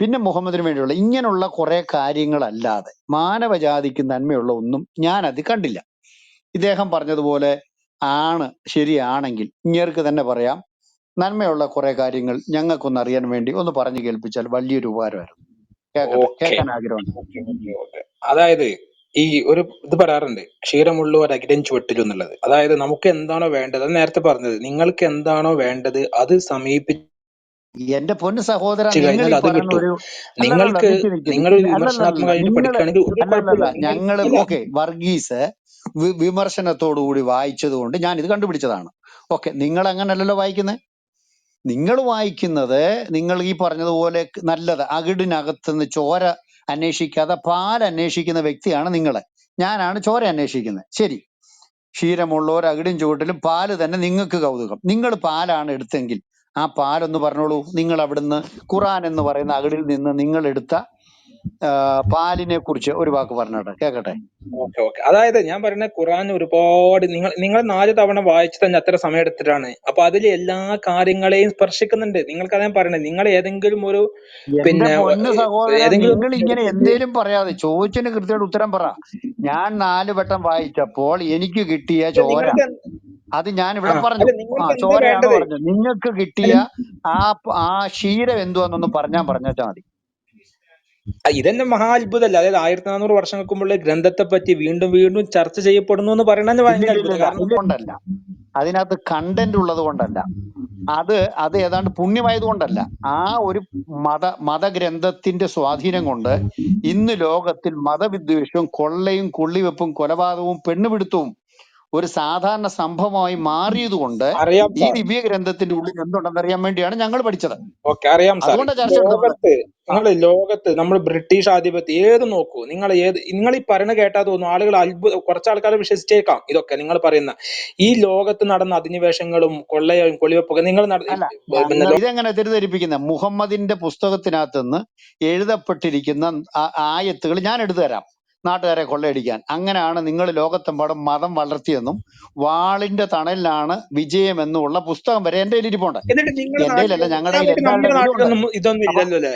[SPEAKER 3] പിന്നെ മുഹമ്മദിന് വേണ്ടിയുള്ള ഇങ്ങനെയുള്ള കുറെ കാര്യങ്ങളല്ലാതെ മാനവജാതിക്ക് നന്മയുള്ള ഒന്നും ഞാൻ അത് കണ്ടില്ല. ഇദ്ദേഹം പറഞ്ഞതുപോലെ ശരിയാണെങ്കിൽ ഇങ്ങേർക്ക് തന്നെ പറയാം, നന്മയുള്ള കുറെ കാര്യങ്ങൾ ഞങ്ങൾക്കൊന്ന് അറിയാൻ വേണ്ടി ഒന്ന് പറഞ്ഞു കേൾപ്പിച്ചാൽ വലിയൊരു ഉപകാരമായിരുന്നു.
[SPEAKER 2] ഓക്കെ
[SPEAKER 3] കേൾക്കാൻ ആഗ്രഹമുണ്ട്.
[SPEAKER 2] ഓക്കെ. അതായത് ഈ ഒരു ഇത് പറയാറുണ്ട്, ക്ഷീരമുള്ളവർ അകിരം ചുവട്ടിലും എന്നുള്ളത്. അതായത് നമുക്ക് എന്താണോ വേണ്ടത്, അത് നേരത്തെ പറഞ്ഞത്, നിങ്ങൾക്ക് എന്താണോ വേണ്ടത് അത് സമീപിച്ചു
[SPEAKER 3] എന്റെ പൊന്ന് സഹോദര, നിങ്ങൾ
[SPEAKER 2] കഴിഞ്ഞാൽ
[SPEAKER 3] ഈ
[SPEAKER 2] അത്
[SPEAKER 3] പറയുന്ന
[SPEAKER 2] കിട്ടും.
[SPEAKER 3] ഒരു
[SPEAKER 2] നിങ്ങൾക്ക് നിങ്ങൾ
[SPEAKER 3] അല്ലല്ലല്ല
[SPEAKER 2] വിമർശനാത്മകമായിട്ട് പഠിക്കുകയാണെങ്കിൽ ഒരു
[SPEAKER 3] അല്ലല്ലല്ല
[SPEAKER 2] കുഴപ്പമില്ല.
[SPEAKER 3] ഞങ്ങള്
[SPEAKER 2] ഇല്ല,
[SPEAKER 3] ഓക്കെ, വർഗീസ് വിമർശനത്തോടുകൂടി വായിച്ചത് കൊണ്ട് ഞാൻ ഇത് കണ്ടുപിടിച്ചതാണ്. ഓക്കെ, നിങ്ങൾ അങ്ങനല്ലല്ലോ വായിക്കുന്നത്. നിങ്ങൾ വായിക്കുന്നത്, നിങ്ങൾ ഈ പറഞ്ഞതുപോലെ നല്ലത് അകിടിനകത്തുനിന്ന് ചോര അന്വേഷിക്കാതെ പാൽ അന്വേഷിക്കുന്ന വ്യക്തിയാണ് നിങ്ങള്. ഞാനാണ് ചോര അന്വേഷിക്കുന്നത്. ശരി, ക്ഷീരമുള്ളവർ അകിടും ചുവട്ടിലും പാല് തന്നെ നിങ്ങൾക്ക് കൗതുകം. നിങ്ങൾ പാലാണ് എടുത്തെങ്കിൽ ആ പാലൊന്ന് പറഞ്ഞോളൂ. നിങ്ങൾ അവിടുന്ന് ഖുറാൻ എന്ന് പറയുന്ന അകിടിൽ നിന്ന് നിങ്ങൾ എടുത്ത പാലിനെ കുറിച്ച് ഒരു വാക്ക് പറഞ്ഞോട്ടെ, കേക്കട്ടെ.
[SPEAKER 2] ഓക്കെ. അതായത് ഞാൻ പറയുന്ന ഖുറാൻ ഒരുപാട് നിങ്ങൾ 4 തവണ വായിച്ചു തന്നെ അത്ര സമയം എടുത്തിട്ടാണ്. അപ്പൊ അതിൽ എല്ലാ കാര്യങ്ങളെയും സ്പർശിക്കുന്നുണ്ട്. നിങ്ങൾക്ക് അതാ പറയണത്. നിങ്ങൾ ഏതെങ്കിലും ഒരു
[SPEAKER 3] എന്റെ
[SPEAKER 2] പിന്നെ
[SPEAKER 3] പൊന്ന് സഹോദര,
[SPEAKER 2] ഏതെങ്കിലും
[SPEAKER 3] നിങ്ങൾ ഇങ്ങനെ എന്തേലും പറയാതെ ചോദിച്ചതിന് കൃത്യമായിട്ട് ഉത്തരം പറ. ഞാൻ 4 വട്ടം വായിച്ചപ്പോൾ എനിക്ക് കിട്ടിയ ചോര,
[SPEAKER 2] നിങ്ങൾക്ക്
[SPEAKER 3] അത് ഞാൻ ഇവിടെ പറഞ്ഞു.
[SPEAKER 2] അല്ല നിങ്ങൾക്ക് എന്താ
[SPEAKER 3] ചോരയാന്ന്
[SPEAKER 2] വേണ്ടത്?
[SPEAKER 3] പറഞ്ഞു. നിങ്ങൾക്ക് കിട്ടിയ ആ ക്ഷീരം എന്തുവാന്നൊന്ന് പറഞ്ഞാൽ മതി.
[SPEAKER 2] ഇതന്നെ മഹാ അത്ഭുതമല്ല? അതായത് 1400 വർഷങ്ങൾക്ക് മുമ്പുള്ള ഗ്രന്ഥത്തെ പറ്റി വീണ്ടും വീണ്ടും ചർച്ച ചെയ്യപ്പെടുന്നു എന്ന് പറയുന്നത് ഭയങ്കര അത്ഭുതം. കാരണം
[SPEAKER 3] കൊണ്ടല്ല, അതിനകത്ത് കണ്ടന്റ് ഉള്ളത് കൊണ്ടല്ല, അത് ഏതാണ്ട് പുണ്യമായത് കൊണ്ടല്ല. ആ ഒരു മതഗ്രന്ഥത്തിന്റെ സ്വാധീനം കൊണ്ട് ഇന്ന് ലോകത്തിൽ മതവിദ്വേഷവും കൊള്ളയും കൊള്ളിവെപ്പും കൊലപാതകവും പെണ്ണുപിടുത്തവും ഒരു സാധാരണ സംഭവമായി മാറിയതുകൊണ്ട്
[SPEAKER 2] അറിയാം
[SPEAKER 3] ഈ
[SPEAKER 2] സാർ.
[SPEAKER 3] ദിവ്യ ഗ്രന്ഥത്തിന്റെ ഉള്ളിൽ എന്തുണ്ടെന്ന് അറിയാൻ വേണ്ടിയാണ് ഞങ്ങൾ പഠിച്ചത്.
[SPEAKER 2] ഓക്കെ, അറിയാം സാർ.
[SPEAKER 3] അതുകൊണ്ടാണ് ചർച്ച എടുത്തത്.
[SPEAKER 2] ലോകത്ത് നമ്മൾ ബ്രിട്ടീഷ് ആധിപത്യം ഏത് നോക്കൂ, നിങ്ങൾ ഈ പറയുന്ന കേട്ടാ തോന്നുന്നു ആളുകൾ കുറച്ച് ആൾക്കാരെ വിശ്വസിച്ചേക്കാം ഇതൊക്കെ നിങ്ങൾ പറയുന്ന. ഈ ലോകത്ത് നടന്ന അധിനിവേശങ്ങളും കൊള്ളയും കൊള്ളിവെപ്പൊക്കെ നിങ്ങൾ
[SPEAKER 3] അല്ല, ഇതെങ്ങനെ തെറ്റിദ്ധരിപ്പിക്കുന്ന? മുഹമ്മദിന്റെ പുസ്തകത്തിനകത്ത് നിന്ന് എഴുതപ്പെട്ടിരിക്കുന്ന ആയത്തുകൾ ഞാൻ എടുത്തു തരാം. നാട്ടുകാരെ കൊള്ളയടിക്കാൻ. അങ്ങനെയാണ് നിങ്ങൾ ലോകത്തെമ്പാടും മതം വളർത്തിയെന്നും വാളിന്റെ തണലിലാണ് വിജയമെന്നുള്ള പുസ്തകം വരെ എന്റെ കയ്യിൽ ഇരിപ്പുണ്ട്.
[SPEAKER 2] എന്നിട്ട് നിങ്ങളുടെ
[SPEAKER 3] എന്റെ കയ്യിലല്ല,
[SPEAKER 2] നാട്ടിൽ
[SPEAKER 3] ഞങ്ങളുടെ കയ്യിൽ എല്ലാവരുടെ
[SPEAKER 2] നമ്മുടെ
[SPEAKER 3] കയ്യിലും ഉണ്ട്.
[SPEAKER 2] നാട്ടിലൊന്നും ഇതൊന്നും
[SPEAKER 3] അപ്പൊ
[SPEAKER 2] ഇല്ലല്ലോ അല്ലേ?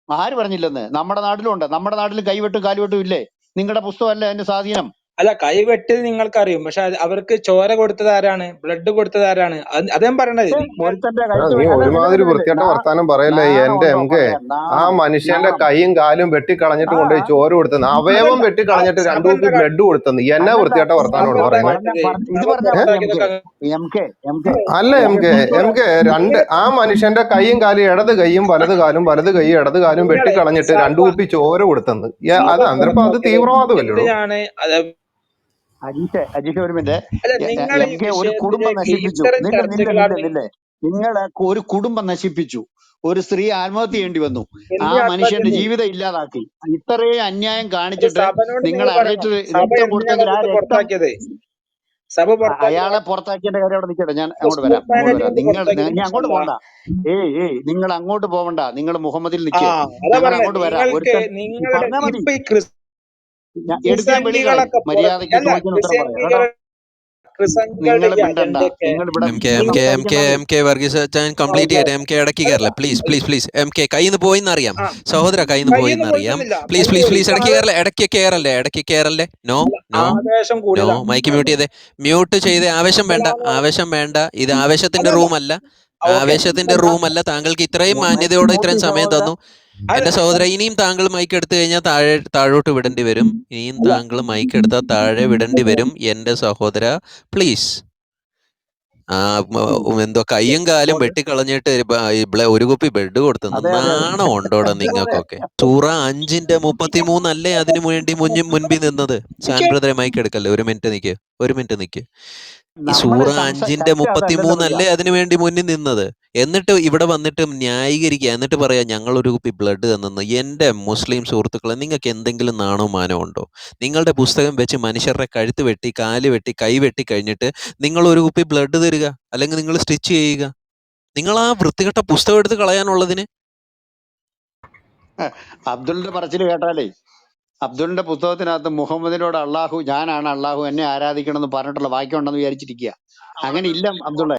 [SPEAKER 3] ആര് പറഞ്ഞില്ലെന്ന്? നമ്മുടെ നാട്ടിലും ഉണ്ട്. നമ്മുടെ നാട്ടിൽ കൈവെട്ടും കാലുവെട്ടും ഇല്ലേ? നിങ്ങളുടെ പുസ്തകമല്ലേ അതിന്റെ സ്വാധീനം?
[SPEAKER 2] അല്ല, കൈവെട്ടത് നിങ്ങൾക്കറിയും, പക്ഷെ അവർക്ക് ചോര കൊടുത്തത് ആരാണ്? ബ്ലഡ് കൊടുത്തത് ആരാണ്? അത് ഞാൻ പറയണത്. നിങ്ങൾ
[SPEAKER 3] ഒരുത്തന്റെ
[SPEAKER 1] നീ
[SPEAKER 3] കൈക്ക് അല്ല,
[SPEAKER 1] ഒരുമാതിരി വൃത്തികെട്ട വർത്താനം പറയല്ലേ എന്റെ
[SPEAKER 3] നാണം ഉണ്ടോ
[SPEAKER 1] എം കെ.
[SPEAKER 3] പറയാൻ?
[SPEAKER 1] ആ
[SPEAKER 3] നാണം,
[SPEAKER 1] മനുഷ്യന്റെ
[SPEAKER 3] നാണം.
[SPEAKER 1] കൈയും കാലും വെട്ടിക്കളഞ്ഞിട്ട്
[SPEAKER 3] ആ
[SPEAKER 1] കൊണ്ടുപോയി ചോറ് കൊടുത്തെന്ന്, അവയവം
[SPEAKER 2] അതല്ല,
[SPEAKER 1] വെട്ടിക്കളഞ്ഞിട്ട്
[SPEAKER 2] സഭ
[SPEAKER 1] 2 കുപ്പി
[SPEAKER 2] എന്താ
[SPEAKER 1] ബ്ലഡ് കൊടുത്തെന്ന്. എന്നാ
[SPEAKER 3] അല്ലല്ല,
[SPEAKER 1] വൃത്തികെട്ട
[SPEAKER 2] സഭ
[SPEAKER 1] വർത്താനോട്
[SPEAKER 2] എന്താ
[SPEAKER 1] പറയുന്നത്?
[SPEAKER 2] കാട്ടിയത്?
[SPEAKER 3] ഇത്
[SPEAKER 2] സഭ
[SPEAKER 3] പറഞ്ഞാ മതി എം കെ.
[SPEAKER 2] പുറത്താക്കിയതൊക്കെ
[SPEAKER 3] എം കെ എം കെ
[SPEAKER 1] അല്ല
[SPEAKER 3] എം
[SPEAKER 1] എം
[SPEAKER 3] കെ
[SPEAKER 1] കെ
[SPEAKER 3] നിങ്ങൾ
[SPEAKER 1] ആ മനുഷ്യന്റെ കൈയും കാലും, ഇടത് കൈയും വലത് കാലും, വലത് കൈ ഇടത് കാലും
[SPEAKER 2] നിങ്ങളെ
[SPEAKER 1] വെട്ടിക്കളഞ്ഞിട്ട്
[SPEAKER 2] സഭ
[SPEAKER 1] 2 കുപ്പി ചോര കൊടുത്തെന്ന്.
[SPEAKER 2] സഭ
[SPEAKER 1] അത് അന്നേരപ്പോ അത്
[SPEAKER 2] പുറത്താക്കിയത്
[SPEAKER 1] തീവ്രവാദമല്ലോ.
[SPEAKER 2] എന്തിനാണ്?
[SPEAKER 3] അജീഷ് ഒരു മിനിറ്റ്.
[SPEAKER 2] അല്ല, നിങ്ങൾ
[SPEAKER 3] എം
[SPEAKER 2] ഈ
[SPEAKER 3] കെ ഒരു കുടുംബം
[SPEAKER 2] വിഷയത്തിലേക്ക്
[SPEAKER 3] നശിപ്പിച്ചു.
[SPEAKER 2] ഇത്തരം
[SPEAKER 3] നില്ല നില്ല
[SPEAKER 2] ചർച്ചകളാണ്
[SPEAKER 3] നില്ല നില്ല നിങ്ങള് ഒരു കുടുംബം നശിപ്പിച്ചു. ഒരു സ്ത്രീ ആത്മഹത്യ ചെയ്യേണ്ടി വന്നു. ആ
[SPEAKER 2] എന്തിനാ
[SPEAKER 3] മനുഷ്യന്റെ
[SPEAKER 2] ആത്മഹത്യ?
[SPEAKER 3] ജീവിതം ഇല്ലാതാക്കി. ഇത്രയും അന്യായം
[SPEAKER 2] അത്
[SPEAKER 3] കാണിച്ചിട്ട്
[SPEAKER 2] സഭനോട്
[SPEAKER 3] നിങ്ങൾ
[SPEAKER 2] നിങ്ങൾ പറയണം.
[SPEAKER 3] അറേറ്റ്
[SPEAKER 2] സഭ
[SPEAKER 3] രക്തം
[SPEAKER 2] എന്തിനാണ്
[SPEAKER 3] കൊടുത്തെങ്കിൽ ആ
[SPEAKER 2] അവിടുന്ന്
[SPEAKER 3] രക്തം
[SPEAKER 2] പുറത്താക്കിയത്? സഭ പുറത്താക്കിയത്
[SPEAKER 3] അയാളെ പുറത്താക്കിയതിന്റെ കാര്യം അവിടെ നിൽക്കട്ടെ. ഞാൻ അങ്ങോട്ട്
[SPEAKER 2] റസൂൽ
[SPEAKER 3] വരാം.
[SPEAKER 2] പാനലിൽ നിന്ന്
[SPEAKER 3] നിങ്ങൾ
[SPEAKER 2] പുറത്താക്കിയത്.
[SPEAKER 3] ഞാൻ അങ്ങോട്ട് പോകണ്ട. നിങ്ങൾ അങ്ങോട്ട് പോവണ്ട. നിങ്ങൾ മുഹമ്മദിൽ
[SPEAKER 2] ആ,
[SPEAKER 3] നിൽക്ക്.
[SPEAKER 2] അതാ
[SPEAKER 3] ഞങ്ങൾ
[SPEAKER 2] പറഞ്ഞത്.
[SPEAKER 3] അങ്ങോട്ട് വരാം.
[SPEAKER 2] നിങ്ങൾക്ക്
[SPEAKER 3] ഒരുത്തൻ
[SPEAKER 2] നിങ്ങളുടെ
[SPEAKER 3] പറഞ്ഞാ മതി.
[SPEAKER 2] ഇപ്പൊ ഈ
[SPEAKER 3] എടുത്ത് ഞാൻ വെളിയിലായി.
[SPEAKER 2] ക്രിസംഖികളൊക്കെ
[SPEAKER 3] മര്യാദയ്ക്ക്
[SPEAKER 2] അല്ല,
[SPEAKER 3] ചോദിക്കുന്ന ഉത്തരം പറയാം കേട്ടോ.
[SPEAKER 2] ക്രിസംഖികളുടെ
[SPEAKER 3] നിങ്ങൾ
[SPEAKER 2] ഈ
[SPEAKER 3] മിണ്ടണ്ട.
[SPEAKER 2] അജണ്ടയൊക്കെ
[SPEAKER 3] നിങ്ങൾ ഇവിടെ
[SPEAKER 4] എം കെ
[SPEAKER 3] സംസാരിക്കണ്ടെന്നേ.
[SPEAKER 4] വർഗീസ് അച്ഛൻ കംപ്ലീറ്റ് ചെയ്യട്ടെ. എം കെ ഇടയ്ക്ക് കയറല, please please please. M K കയ്യിൽ നിന്ന് പോയിന്നറിയാം,
[SPEAKER 2] ആ,
[SPEAKER 4] സഹോദര കയ്യിൽ നിന്ന്
[SPEAKER 2] കയ്യൊന്നും
[SPEAKER 4] പോയിന്നറിയാം.
[SPEAKER 2] പോയിട്ടൊന്നുമില്ല.
[SPEAKER 4] പ്ലീസ്
[SPEAKER 2] കയ്യിൽ
[SPEAKER 4] പ്ലീസ്
[SPEAKER 2] പോയി.
[SPEAKER 4] പ്ലീസ് ഇടയ്ക്ക് കയറല്ലേ. നോ നോ
[SPEAKER 2] ആവേശം
[SPEAKER 4] നോ.
[SPEAKER 2] കൂടുതലാണ്.
[SPEAKER 4] മൈക്ക് മ്യൂട്ട് ചെയ്ത്. ആവേശം വേണ്ട. ഇത് ആവേശത്തിന്റെ
[SPEAKER 2] അതല്ല,
[SPEAKER 4] റൂമല്ല.
[SPEAKER 2] ഓക്കെ,
[SPEAKER 4] താങ്കൾക്ക് ഇത്രയും
[SPEAKER 3] മൈക്ക്
[SPEAKER 4] മാന്യതയോടെ
[SPEAKER 3] മൂട്ടി
[SPEAKER 4] ഇത്രയും സമയം
[SPEAKER 3] സഹോദര.
[SPEAKER 4] തന്നു. എന്റെ സഹോദര, ഇനിയും താങ്കൾ മൈക്ക് എടുത്തു കഴിഞ്ഞാൽ താഴോട്ട് വിടേണ്ടി വരും. ഇനിയും
[SPEAKER 2] അല്ല,
[SPEAKER 4] താങ്കൾ മൈക്ക് എടുത്താൽ താഴെ വിടേണ്ടി വരും എന്റെ സഹോദര, പ്ലീസ്. എന്തോ കയ്യും കാലും
[SPEAKER 3] ഓക്കെ.
[SPEAKER 4] വെട്ടിക്കളഞ്ഞിട്ട് ഒരു കുപ്പി ബെഡ് കൊടുത്തെന്ന്.
[SPEAKER 3] അതെ അതെ അതെ
[SPEAKER 4] നാണം ഉണ്ടോടാ
[SPEAKER 3] അതെ അതെ.
[SPEAKER 4] നിങ്ങൾക്കൊക്കെ? സൂറ 5:33 അല്ലേ അതിനു വേണ്ടി മുൻപിൽ നിന്നത്? സാൻ ബ്രദറെ മൈക്ക് എടുക്കല്ലേ. ഒരു മിനിറ്റ് നിക്ക്. ഈ
[SPEAKER 3] നമ്മള്
[SPEAKER 4] സൂറ
[SPEAKER 3] ചർച്ച അതല്ലല്ലോ
[SPEAKER 4] 5:33
[SPEAKER 3] പതിയ.
[SPEAKER 4] അല്ലേ അതിനു വേണ്ടി മുന്നിൽ നിന്നത്? എന്നിട്ട് ഇവിടെ വന്നിട്ട് ന്യായീകരിക്കുക, എന്നിട്ട് പറയാ ഞങ്ങൾ ഒരു കുപ്പി ബ്ലഡ് തന്നെന്ന്. എന്റെ മുസ്ലിം സുഹൃത്തുക്കളെ, നിങ്ങൾക്ക് എന്തെങ്കിലും നാണോ മാനോ ഉണ്ടോ? നിങ്ങളുടെ പുസ്തകം വെച്ച് മനുഷ്യരുടെ കഴുത്ത് വെട്ടി, കാല് വെട്ടി, കൈ വെട്ടി കഴിഞ്ഞിട്ട് നിങ്ങൾ ഒരു കുപ്പി ബ്ലഡ് തരിക, അല്ലെങ്കിൽ നിങ്ങൾ സ്റ്റിച്ച് ചെയ്യുക. നിങ്ങൾ ആ വൃത്തികെട്ട പുസ്തകം എടുത്ത് കളയാനുള്ളതിന്
[SPEAKER 3] അബ്ദുളിന്റെ പറച്ചിൽ കേട്ടാലേ, അബ്ദുളിന്റെ പുസ്തകത്തിനകത്ത് മുഹമ്മദിനോട് അള്ളാഹു, ഞാനാണ് അള്ളാഹു, എന്നെ ആരാധിക്കണം എന്ന് പറഞ്ഞിട്ടുള്ള വാക്യം ഉണ്ടെന്ന് വിചാരിച്ചിരിക്കുക. അങ്ങനെ ഇല്ല അബ്ദുള്ള.